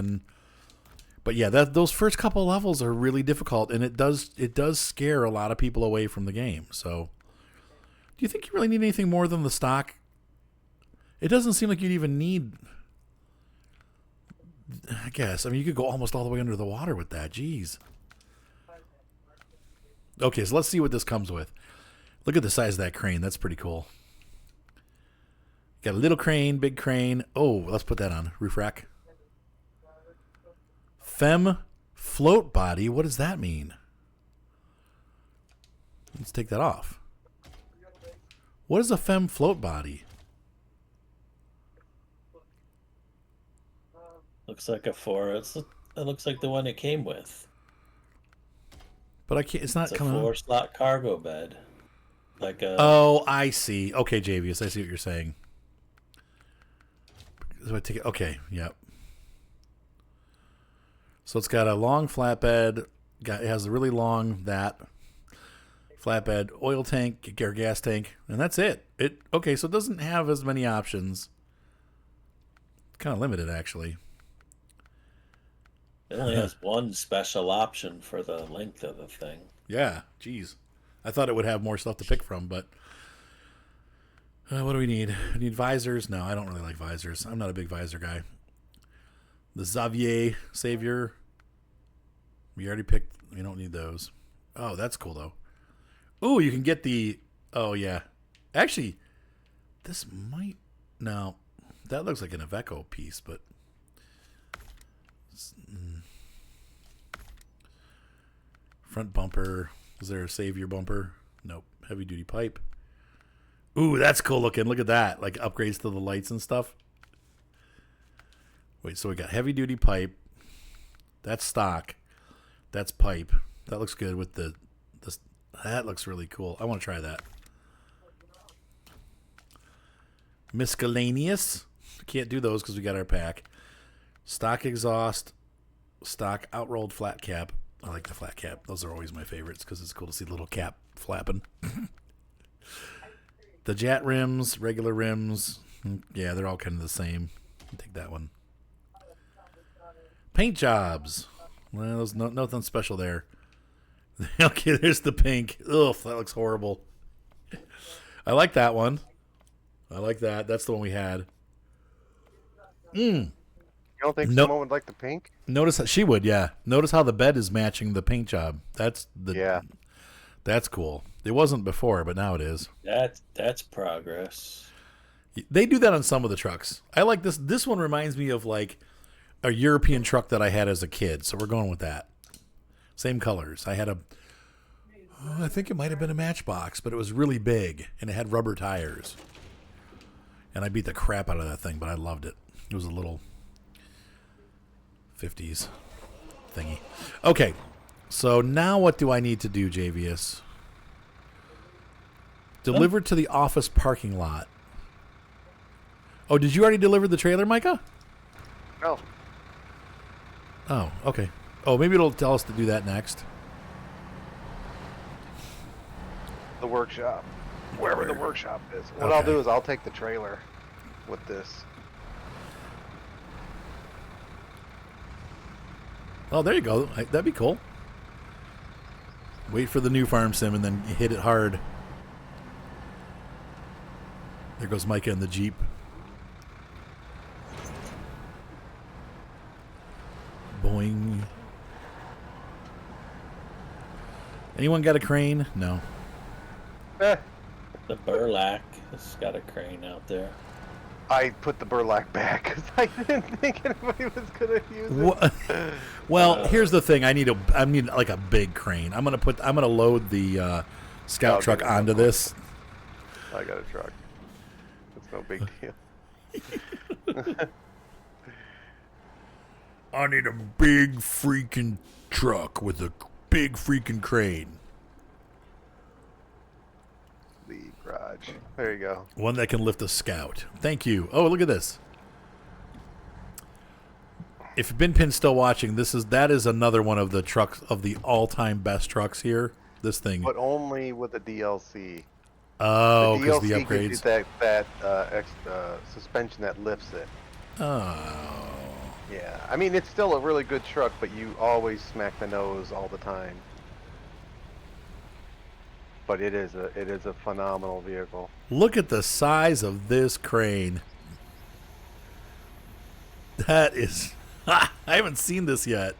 but yeah, those first couple levels are really difficult, and it does scare a lot of people away from the game. So, do you think you really need anything more than the stock? It doesn't seem like you'd even need. I guess. I mean, you could go almost all the way under the water with that. Jeez. Okay, so let's see what this comes with. Look at the size of that crane. That's pretty cool. Got a little crane, big crane. Oh, let's put that on. Roof rack. Fem float body. What does that mean? Let's take that off. What is a Fem float body? Looks like a Forest. It looks like the one it came with. But I can't. It's not It's a coming up. 4-slot cargo bed. Like a. Oh, I see. Okay, Javious, I see what you're saying. So I take it. Okay, yep. So it's got a long flatbed. It has a really long flatbed, oil tank, or gas tank, and that's it. Okay, so it doesn't have as many options. It's kind of limited, actually. It only has one special option for the length of the thing. Yeah, geez. I thought it would have more stuff to pick from, but what do we need? We need visors. No, I don't really like visors. I'm not a big visor guy. The Xavier Savior. We already picked. We don't need those. Oh, that's cool, though. Oh, you can get the... Oh, yeah. Actually, this might... No, that looks like an Iveco piece, but... Front bumper. Is there a Savior bumper? Nope. Heavy duty pipe. Ooh, that's cool looking. Look at that. Like upgrades to the lights and stuff. Wait, so we got heavy duty pipe. That's stock. That's pipe. That looks good with the that looks really cool. I want to try that. Miscellaneous. Can't do those because we got our pack. Stock exhaust. Stock outrolled flat cap. I like the flat cap. Those are always my favorites because it's cool to see the little cap flapping. The jet rims, regular rims. Yeah, they're all kind of the same. I'll take that one. Paint jobs. Well, there's nothing special there. Okay, there's the pink. Ugh, that looks horrible. I like that one. I like that. That's the one we had. You don't think someone would like the pink? Notice that she would, yeah. Notice how the bed is matching the paint job. That's cool. It wasn't before, but now it is. That's progress. They do that on some of the trucks. I like this. This one reminds me of like a European truck that I had as a kid, so we're going with that. Same colors. I had I think it might have been a Matchbox, but it was really big and it had rubber tires. And I beat the crap out of that thing, but I loved it. It was a little 50s thingy. Okay, so now what do I need to do, Javious? Delivered to the office parking lot. Oh, did you already deliver the trailer, Micah? No. Oh, okay. Oh, maybe it'll tell us to do that next. The workshop. Wherever the workshop is. What I'll do is I'll take the trailer with this. Oh, there you go. That'd be cool. Wait for the new farm sim and then hit it hard. There goes Micah in the Jeep. Boing. Anyone got a crane? No. The Burlak has got a crane out there. I put the burlap back because I didn't think anybody was gonna use it. What? Well, here's the thing. I need like a big crane. I'm gonna load the scout truck onto this. I got a truck. It's no big deal. I need a big freaking truck with a big freaking crane. The garage. There you go. One that can lift a scout. Thank you. Oh, look at this. If Binpin's still watching, that is another one of the trucks of the all-time best trucks here. This thing. But only with the DLC. Oh, because the DLC upgrades. gives you that extra suspension that lifts it. Oh. Yeah, I mean it's still a really good truck, but you always smack the nose all the time. But it is a phenomenal vehicle. Look at the size of this crane. That is... I haven't seen this yet.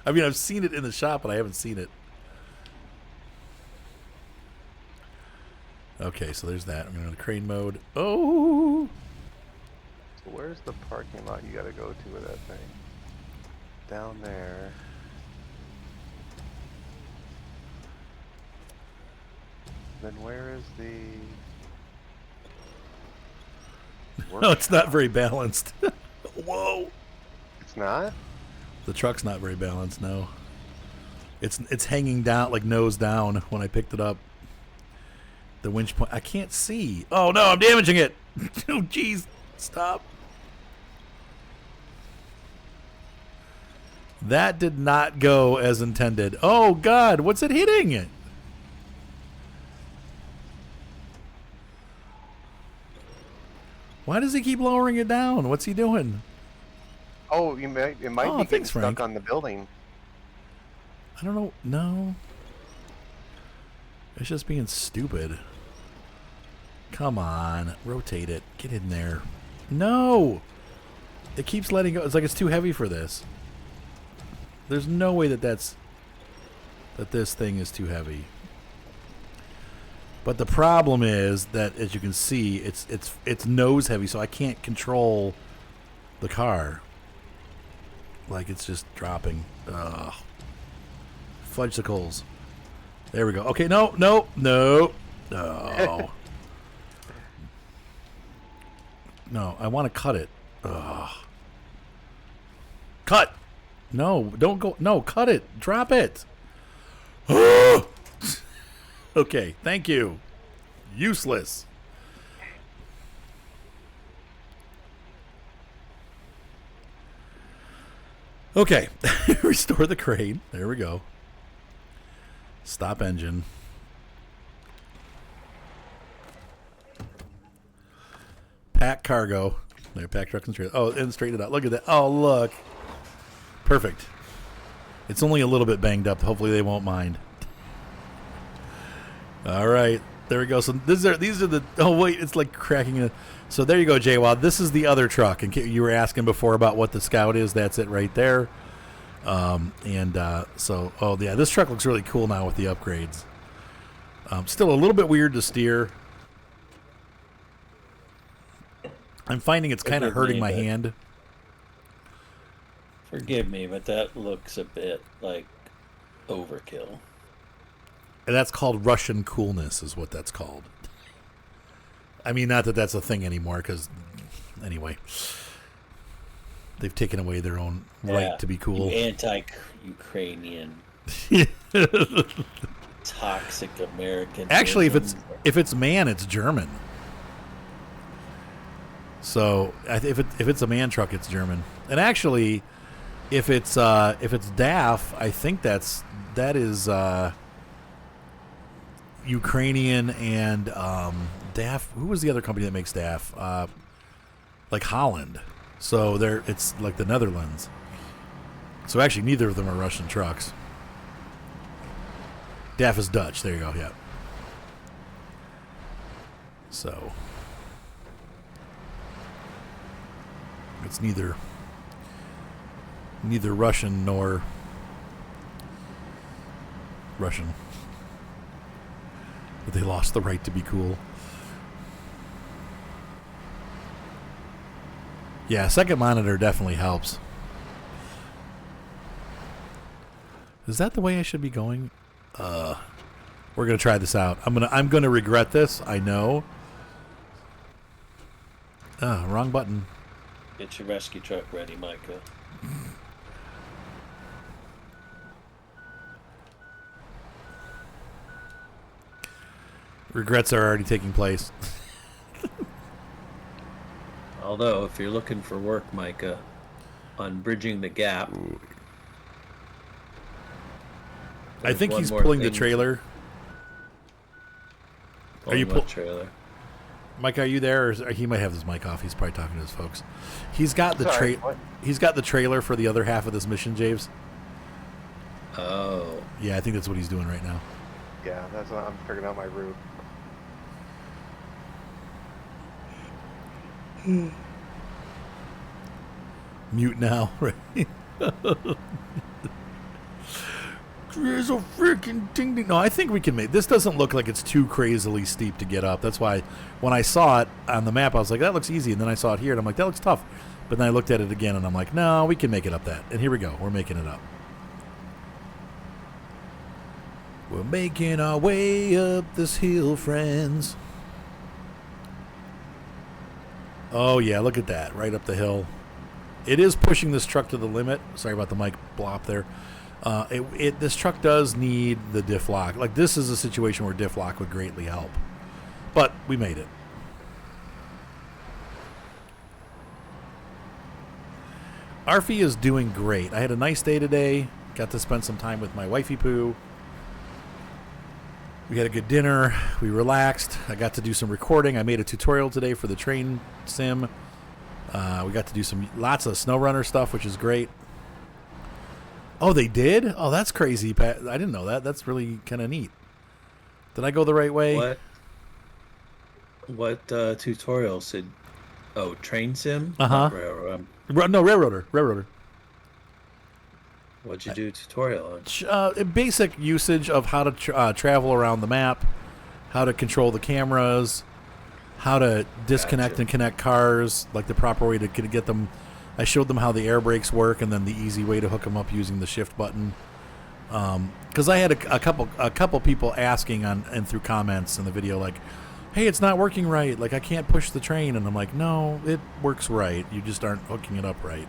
I mean, I've seen it in the shop, but I haven't seen it. Okay, so there's that. I'm going to go to crane mode. Oh! So where's the parking lot you gotta go to with that thing? Down there. Then where is the... No, it's not very balanced. Whoa! It's not? The truck's not very balanced, no. It's hanging down, like nose down when I picked it up. The winch point. I can't see. Oh, no, I'm damaging it. Oh, jeez. Stop. That did not go as intended. Oh, God. What's it hitting? Why does he keep lowering it down? What's he doing? Oh, it might be getting thanks, stuck Frank. on the building. I don't know. No. It's just being stupid. Come on. Rotate it. Get in there. No! It keeps letting go. It's like it's too heavy for this. There's no way that this thing is too heavy. But the problem is that, as you can see, it's nose heavy, so I can't control the car. Like, it's just dropping. Ugh. Fudgesicles. There we go. Okay, no. Oh. No, I want to cut it. Ugh. Cut! No, don't go. No, cut it. Drop it. Okay, thank you. Useless. Okay, restore the crane. There we go. Stop engine. Pack cargo. There, pack truck and straight. Oh, and straighten it out. Look at that. Oh, look. Perfect. It's only a little bit banged up. Hopefully they won't mind. All right. There we go. So these are the... Oh, wait. It's like cracking it. So there you go, Jay-Wow. This is the other truck. And you were asking before about what the Scout is. That's it right there. Oh, yeah. This truck looks really cool now with the upgrades. Still a little bit weird to steer. I'm finding it's kind of hurting my hand. Forgive me, but that looks a bit like overkill. And that's called Russian coolness, is what that's called. I mean, not that that's a thing anymore, because, anyway, they've taken away their own right to be cool. You anti-Ukrainian, toxic American. Actually, if it's man, it's German. So if it's a man truck, it's German. And actually, if it's DAF, I think that is Ukrainian and DAF. Who was the other company that makes DAF? Like Holland. So it's like the Netherlands. So actually, neither of them are Russian trucks. DAF is Dutch. There you go. Yeah. So it's neither Russian nor Russian. But they lost the right to be cool. Yeah, second monitor definitely helps. Is that the way I should be going? We're gonna try this out. I'm gonna regret this. I know. Wrong button. Get your rescue truck ready, Micah. Regrets are already taking place. Although, if you're looking for work, Micah, on bridging the gap, I think one he's more pulling the thing- trailer. Are you what trailer? Mike, are you there? Or he might have his mic off. He's probably talking to his folks. He's got the Sorry, what? He's got the trailer for the other half of this mission, Javes. Oh, Yeah, I think that's what he's doing right now. Yeah, that's what I'm figuring out my route. Mute now, right? There's a freaking ding ding. No, I think we can make this. Doesn't look like it's too crazily steep to get up. That's why when I saw it on the map, I was like, that looks easy. And then I saw it here, and I'm like, that looks tough. But then I looked at it again, and I'm like, no, we can make it up that. And here we go. We're making it up. We're making our way up this hill, friends. Oh, yeah, look at that. Right up the hill. It is pushing this truck to the limit. Sorry about the mic blop there. This truck does need the diff lock. Like, this is a situation where diff lock would greatly help. But we made it. Arfie is doing great. I had a nice day today. Got to spend some time with my wifey poo. We had a good dinner. We relaxed. I got to do some recording. I made a tutorial today for the train sim. We got to do lots of Snowrunner stuff, which is great. Oh, they did? Oh, that's crazy, Pat. I didn't know that. That's really kind of neat. Did I go the right way? What tutorial said? Oh, train sim. Uh-huh. No, Railroader. What'd you do tutorial on? Basic usage of how to travel around the map, how to control the cameras, how to disconnect and connect cars, like the proper way to get them. I showed them how the air brakes work, and then the easy way to hook them up using the shift button. Because I had a couple people asking and through comments in the video, like, "Hey, it's not working right. Like, I can't push the train," and I'm like, "No, it works right. You just aren't hooking it up right."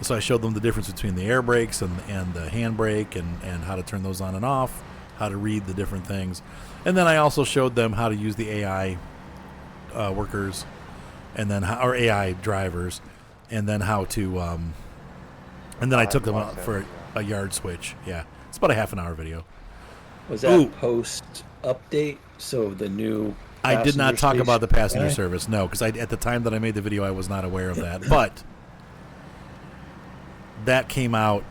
So I showed them the difference between the air brakes and the handbrake and how to turn those on and off, how to read the different things. And then I also showed them how to use the AI workers and then or AI drivers, and then how to and then I took them out for a yard switch. Yeah, it's about a half an hour video. Was that post update? So the new I did not talk about the passenger Okay. service, no, because at the time that I made the video, I was not aware of that. But that came out.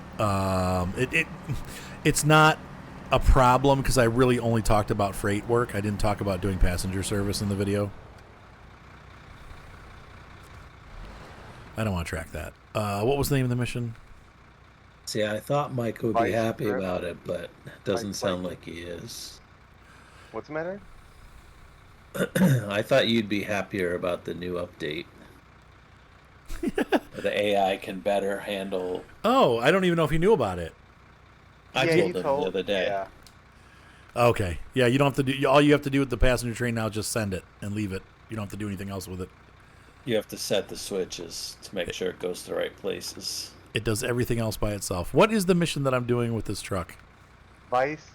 It's not a problem because I really only talked about freight work. I didn't talk about doing passenger service in the video. I don't want to track that. What was the name of the mission? See, I thought Mike would be Vice happy grip. about it, but it doesn't Vice sound grip. like he is. What's the matter? I thought you'd be happier about the new update. The AI can better handle. Oh, I don't even know if he knew about it. I Yeah, told you him told- the other day. Yeah. Okay. Yeah, you don't have to do. All you have to do with the passenger train now is just send it and leave it. You don't have to do anything else with it. You have to set the switches to make sure it goes to the right places. It does everything else by itself. What is the mission that I'm doing with this truck? Vice,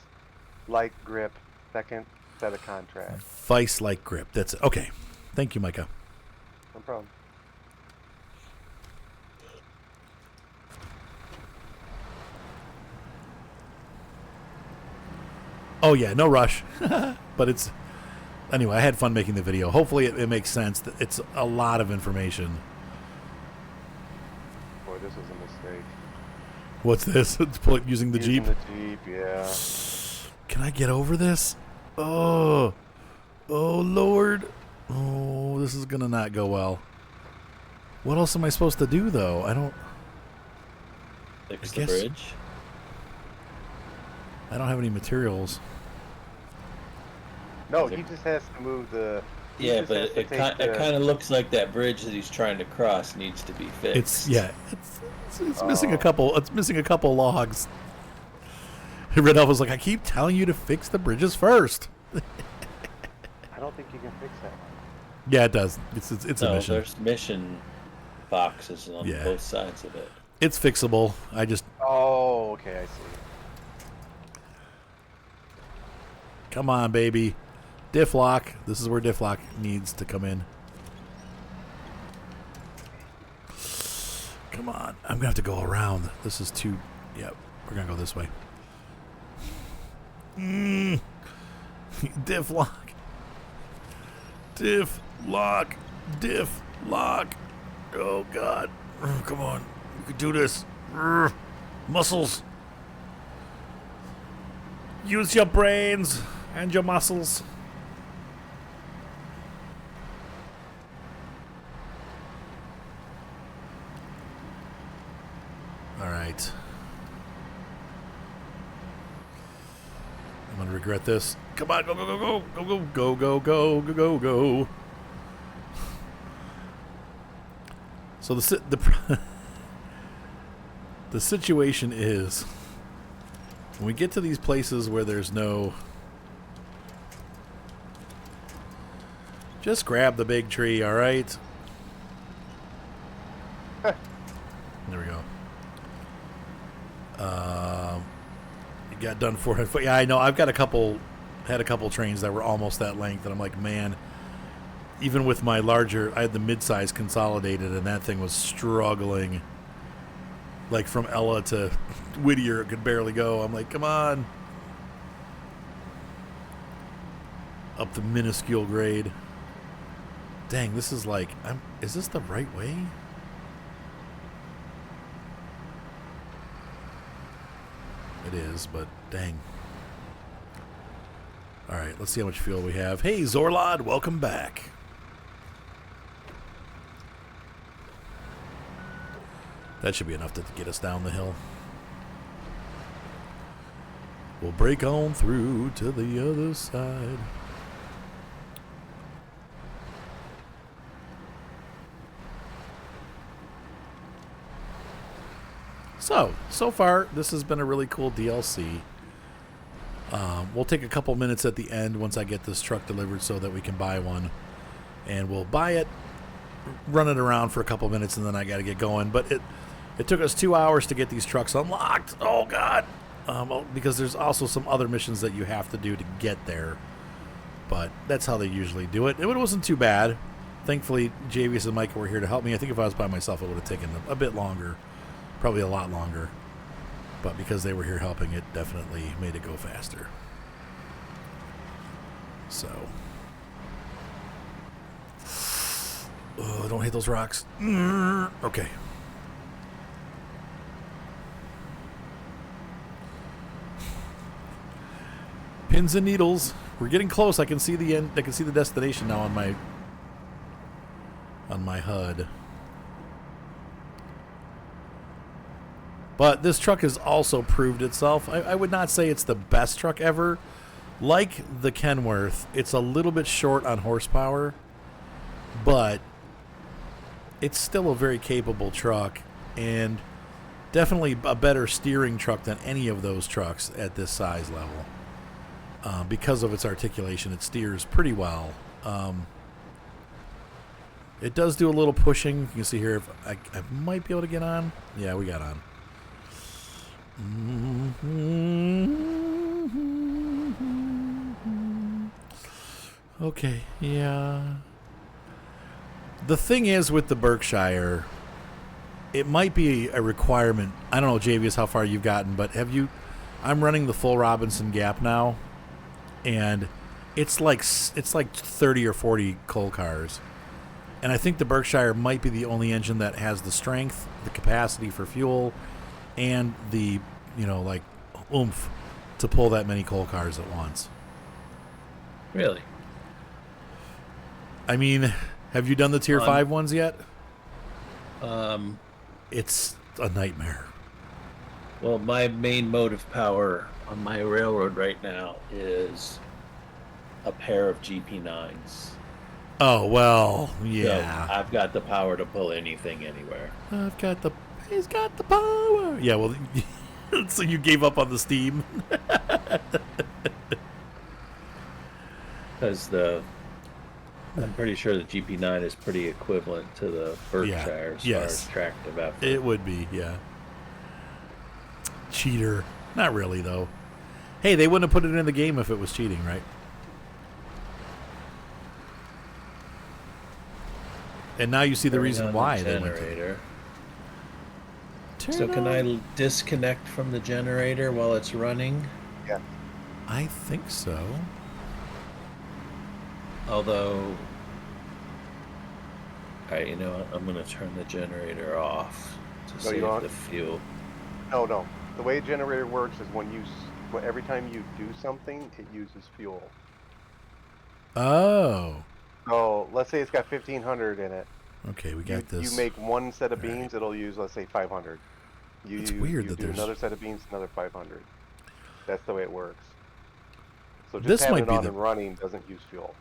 like grip, second set of contract. Vice-like grip. That's it. Okay. Thank you, Micah. No problem. Oh yeah, no rush. But it's anyway. I had fun making the video. Hopefully, it makes sense. It's a lot of information. Boy, this was a mistake. What's this? It's using the Jeep. Using the Jeep, yeah. Can I get over this? Oh Lord. Oh, this is gonna not go well. What else am I supposed to do though? I don't. Fix I the guess- bridge. I don't have any materials. No, he just has to move the He Yeah, just but has to it take kind of looks like that bridge that he's trying to cross needs to be fixed. It's missing a couple. It's missing a couple logs. Red was like, I keep telling you to fix the bridges first. I don't think you can fix that one. Yeah, it does. It's a No, mission. there's mission boxes on Yeah. both sides of it. It's fixable. I just Oh, okay, I see. come on, baby. Diff lock. This is where diff lock needs to come in. Come on. I'm gonna have to go around. This is too. Yep. We're gonna go this way. Diff lock. Diff lock. Diff lock. Oh God. Oh, come on. You can do this. Muscles. Use your brains and your muscles. All right. I'm gonna regret this. Come on, go, go, go, go, go, go, go, go, go, go, go. So the situation is, when we get to these places where there's no, just grab the big tree, all right? There we go. It got done for it. Yeah, I know. I've got had a couple trains that were almost that length, and I'm like, man, even with my larger, I had the mid-size consolidated, and that thing was struggling. Like from Ella to Whittier, it could barely go. I'm like, come on. Up the minuscule grade. Dang, this is like, is this the right way? It is, but dang. All right, let's see how much fuel we have. Hey, Zorlod, welcome back. That should be enough to get us down the hill. We'll break on through to the other side. So far, this has been a really cool DLC. We'll take a couple minutes at the end once I get this truck delivered so that we can buy one. And we'll buy it, run it around for a couple minutes, and then I got to get going. But it took us 2 hours to get these trucks unlocked. Oh, God. Because there's also some other missions that you have to do to get there. But that's how they usually do it. It wasn't too bad. Thankfully, Javious and Micah were here to help me. I think if I was by myself, it would have taken a bit longer. Probably a lot longer. But because they were here helping, it definitely made it go faster. So. Oh, don't hit those rocks. Okay. Pins and needles. We're getting close. I can see the end. I can see the destination now on my HUD. But this truck has also proved itself. I would not say it's the best truck ever. Like the Kenworth, it's a little bit short on horsepower, but it's still a very capable truck and definitely a better steering truck than any of those trucks at this size level. Because of its articulation, it steers pretty well. It does do a little pushing. You can see here, if I might be able to get on. Yeah, we got on. Okay, yeah. The thing is with the Berkshire, it might be a requirement. I don't know, Javious, how far you've gotten, but I'm running the full Robinson Gap now, and it's like 30 or 40 coal cars. And I think the Berkshire might be the only engine that has the strength, the capacity for fuel, and the, oomph to pull that many coal cars at once. Really? I mean, have you done the Tier 5 ones yet? It's a nightmare. Well, my main motive power on my railroad right now is a pair of GP9s. Oh, well, So yeah. I've got the power to pull anything anywhere. He's got the power. Yeah, well, so you gave up on the Steam? Because I'm pretty sure the GP9 is pretty equivalent to the Berkshire as far as tractive effort. It would be, yeah. Cheater. Not really, though. Hey, they wouldn't have put it in the game if it was cheating, right? And now you see the reason why they went to. So can I disconnect from the generator while it's running? Yeah. I think so. Although, alright, you know what? I'm going to turn the generator off to save the fuel. No. The way a generator works is every time you do something, it uses fuel. Oh. So let's say it's got 1,500 in it. Okay, we got this. You make one set of beans, it'll use, let's say, 500. It's weird that do there's another set of beans, another 500. That's the way it works. So just This having might it be on and running doesn't use fuel.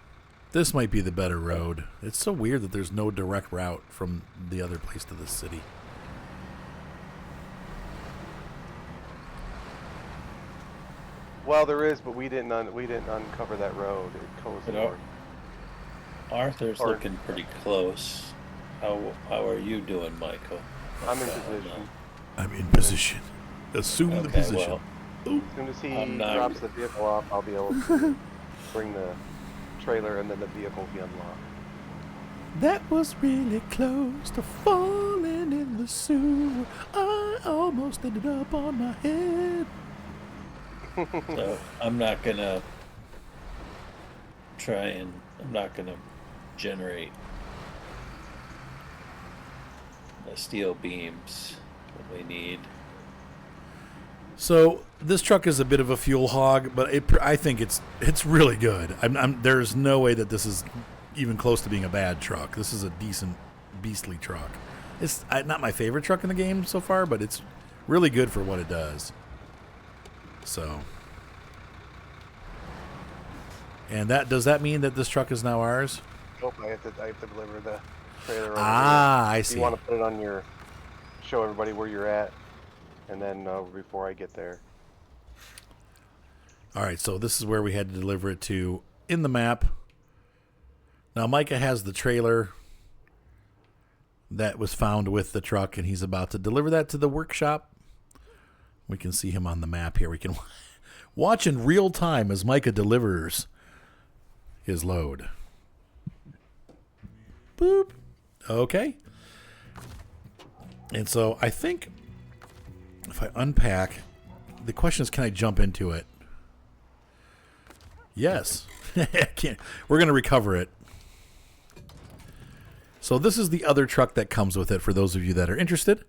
This might be the better road. It's so weird that there's no direct route from the other place to the city. Well, there is, but we didn't uncover that road. It goes north. Arthur's looking pretty close. How are you doing, Michael? I'm in position. I'm in position. Assume the position. Well, as soon as he drops the vehicle off, I'll be able to bring the trailer and then the vehicle will be unlocked. That was really close to falling in the sewer. I almost ended up on my head. So I'm not gonna generate the steel beams that we need. So this truck is a bit of a fuel hog, but I think it's really good. There's no way that this is even close to being a bad truck. This is a decent, beastly truck. It's not my favorite truck in the game so far, but it's really good for what it does. So, and does that mean that this truck is now ours? Nope, I have to deliver the trailer over here. I see. You want to put it on show everybody where you're at, and then before I get there. All right, so this is where we had to deliver it to in the map. Now Micah has the trailer that was found with the truck, and he's about to deliver that to the workshop. We can see him on the map here. We can watch in real time as Micah delivers his load. Boop. Okay. And so I think if I unpack, the question is, can I jump into it? Yes. We're going to recover it. So this is the other truck that comes with it for those of you that are interested.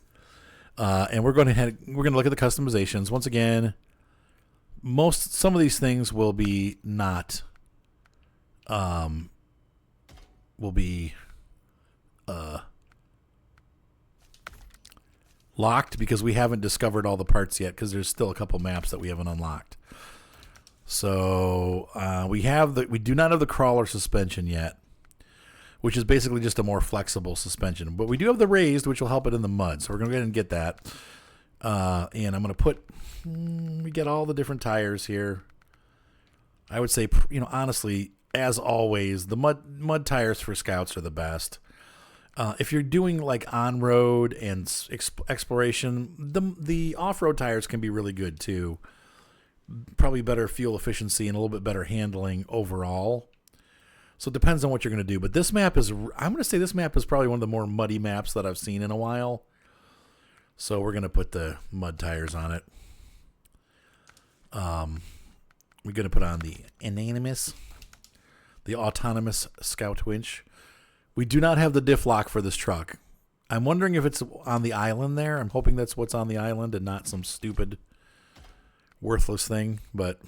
And we're going to look at the customizations. Once again, some of these things will be not locked because we haven't discovered all the parts yet, because there's still a couple maps that we haven't unlocked. So we do not have the crawler suspension yet, which is basically just a more flexible suspension. But we do have the raised, which will help it in the mud. So we're going to go ahead and get that. And I'm going to we get all the different tires here. I would say, honestly, as always, the mud tires for scouts are the best. If you're doing like on-road and exploration, the off-road tires can be really good too. Probably better fuel efficiency and a little bit better handling overall. So it depends on what you're going to do. But I'm going to say this map is probably one of the more muddy maps that I've seen in a while. So we're going to put the mud tires on it. We're going to put on the autonomous scout winch. We do not have the diff lock for this truck. I'm wondering if it's on the island there. I'm hoping that's what's on the island and not some stupid, worthless thing. But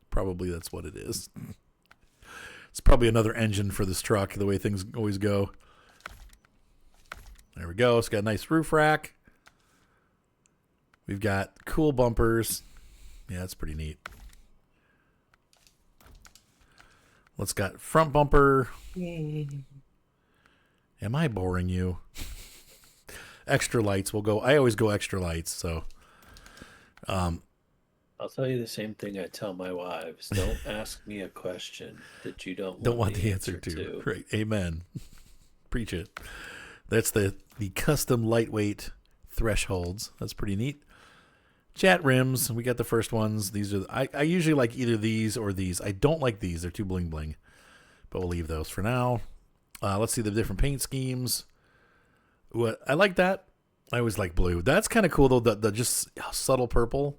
probably that's what it is. It's probably another engine for this truck, the way things always go. There we go. It's got a nice roof rack. We've got cool bumpers. Yeah, that's pretty neat. Let's got front bumper. Am I boring you? Extra lights. We'll go. I always go extra lights. So, I'll tell you the same thing I tell my wives. Don't ask me a question that you don't want the answer to. Right. Amen. Preach it. That's the custom lightweight thresholds. That's pretty neat. Chat rims. We got the first ones. These are. I usually like either these or these. I don't like these. They're too bling bling. But we'll leave those for now. Let's see the different paint schemes. What I like that. I always like blue. That's kind of cool though. The just subtle purple.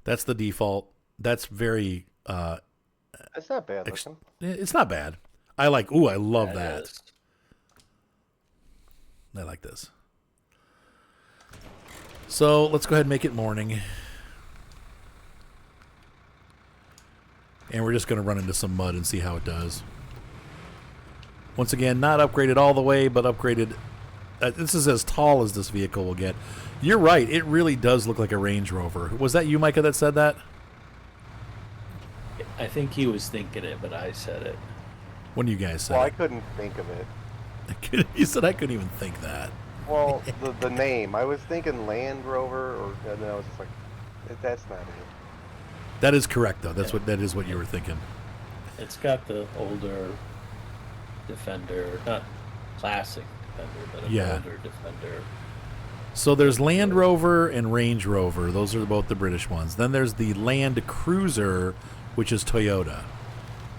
That's the default. That's very. It's not bad looking. It's not bad. I like. Ooh, I love that. I like this. So let's go ahead and make it morning. And we're just going to run into some mud and see how it does. Once again, not upgraded all the way, but upgraded. This is as tall as this vehicle will get. You're right. It really does look like a Range Rover. Was that you, Micah, that said that? I think he was thinking it, but I said it. When you guys said Well, it? I couldn't think of it. You said I couldn't even think that. Well, the name. I was thinking Land Rover, and then I was just like, that's not it. That is correct, though. That is what you were thinking. It's got the older Defender, not classic Defender, but an older Defender. So there's Land Rover and Range Rover. Those are both the British ones. Then there's the Land Cruiser, which is Toyota.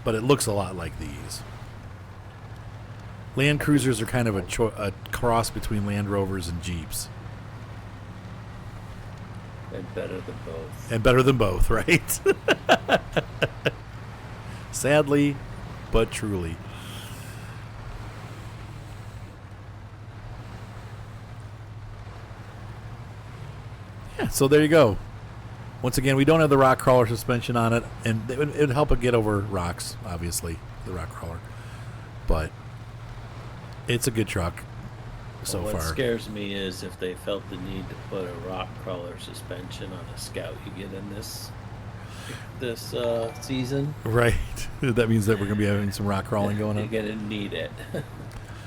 But it looks a lot like these. Land Cruisers are kind of a cross between Land Rovers and Jeeps. And better than both. And better than both, right? Sadly, but truly. Yeah, so there you go. Once again, we don't have the rock crawler suspension on it, and it would help it get over rocks, obviously, the rock crawler. But it's a good truck so what far. What scares me is if they felt the need to put a rock crawler suspension on a Scout you get in this season. Right. That means that we're going to be having some rock crawling going on. You're going to need it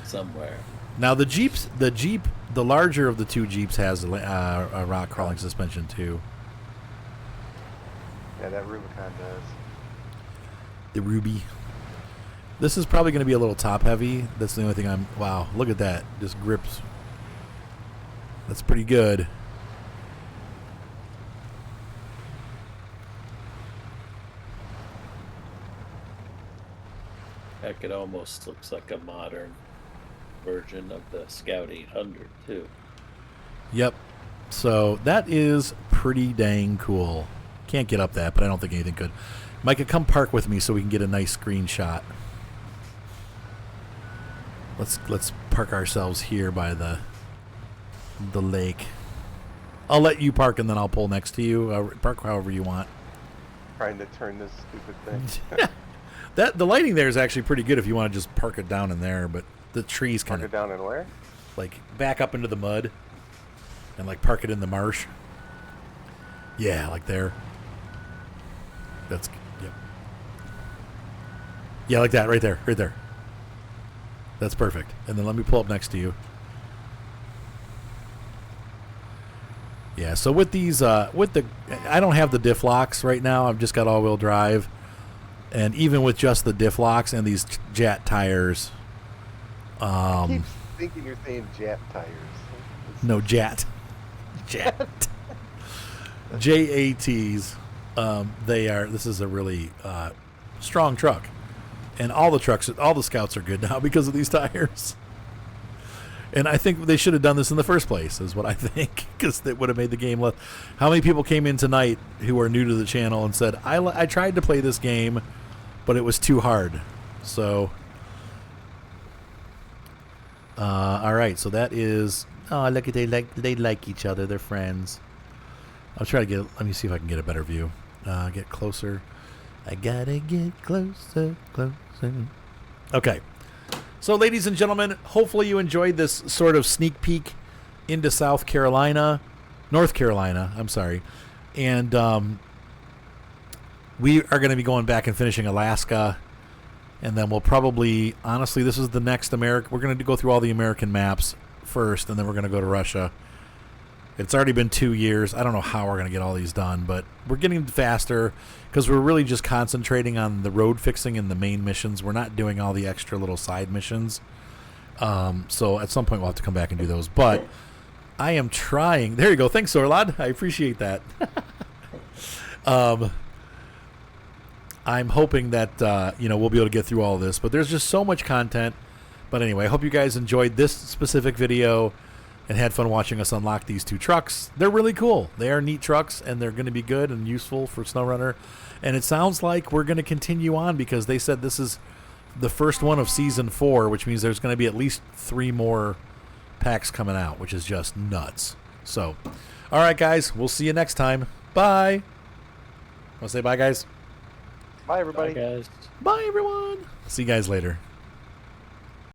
somewhere. Now the Jeep, the larger of the two Jeeps has a rock crawling suspension too. Yeah, that Rubicon does. The Ruby. This is probably going to be a little top heavy. That's the only thing wow, look at that. Just grips. That's pretty good. Heck, it almost looks like a modern version of the Scout 800 too. Yep. So that is pretty dang cool. Can't get up that, but I don't think anything could. Micah, come park with me so we can get a nice screenshot. Let's park ourselves here by the lake. I'll let you park and then I'll pull next to you. Park however you want. Trying to turn this stupid thing. The lighting there is actually pretty good if you want to just park it down in there, but the trees kind of park it down in where? Like back up into the mud and like park it in the marsh. Yeah, like there. That's yep. Yeah, like that right there, right there. That's perfect. And then let me pull up next to you. Yeah, so with these I don't have the diff locks right now. I've just got all-wheel drive. And even with just the diff locks and these Jat tires, I keep thinking you're saying Jat tires. No, Jat. JATs. This is a really strong truck. And all the Scouts are good now because of these tires. And I think they should have done this in the first place, is what I think, because it would have made the game less. How many people came in tonight who are new to the channel and said, I tried to play this game, but it was too hard. So, all right, so that is, look at they like each other, they're friends. I'll try to let me see if I can get a better view. Get closer. I gotta get closer. Okay. So, ladies and gentlemen, hopefully you enjoyed this sort of sneak peek into North Carolina, I'm sorry. And we are going to be going back and finishing Alaska And then we'll probably, honestly, this is the next America. We're going to go through all the American maps first, and then we're going to go to Russia. It's already been 2 years. I don't know how we're going to get all these done, but we're getting faster because we're really just concentrating on the road fixing and the main missions. We're not doing all the extra little side missions. So at some point we'll have to come back and do those. But I am trying. There you go. Thanks, Orlad. I appreciate that. I'm hoping that we'll be able to get through all of this. But there's just so much content. But anyway, I hope you guys enjoyed this specific video and had fun watching us unlock these 2 trucks. They're really cool. They are neat trucks, and they're going to be good and useful for SnowRunner. And it sounds like we're going to continue on because they said this is the first one of Season 4, which means there's going to be at least 3 more packs coming out, which is just nuts. So, all right, guys. We'll see you next time. Bye. Want to say bye, guys? Bye, everybody. Bye, guys. Bye, everyone. See you guys later.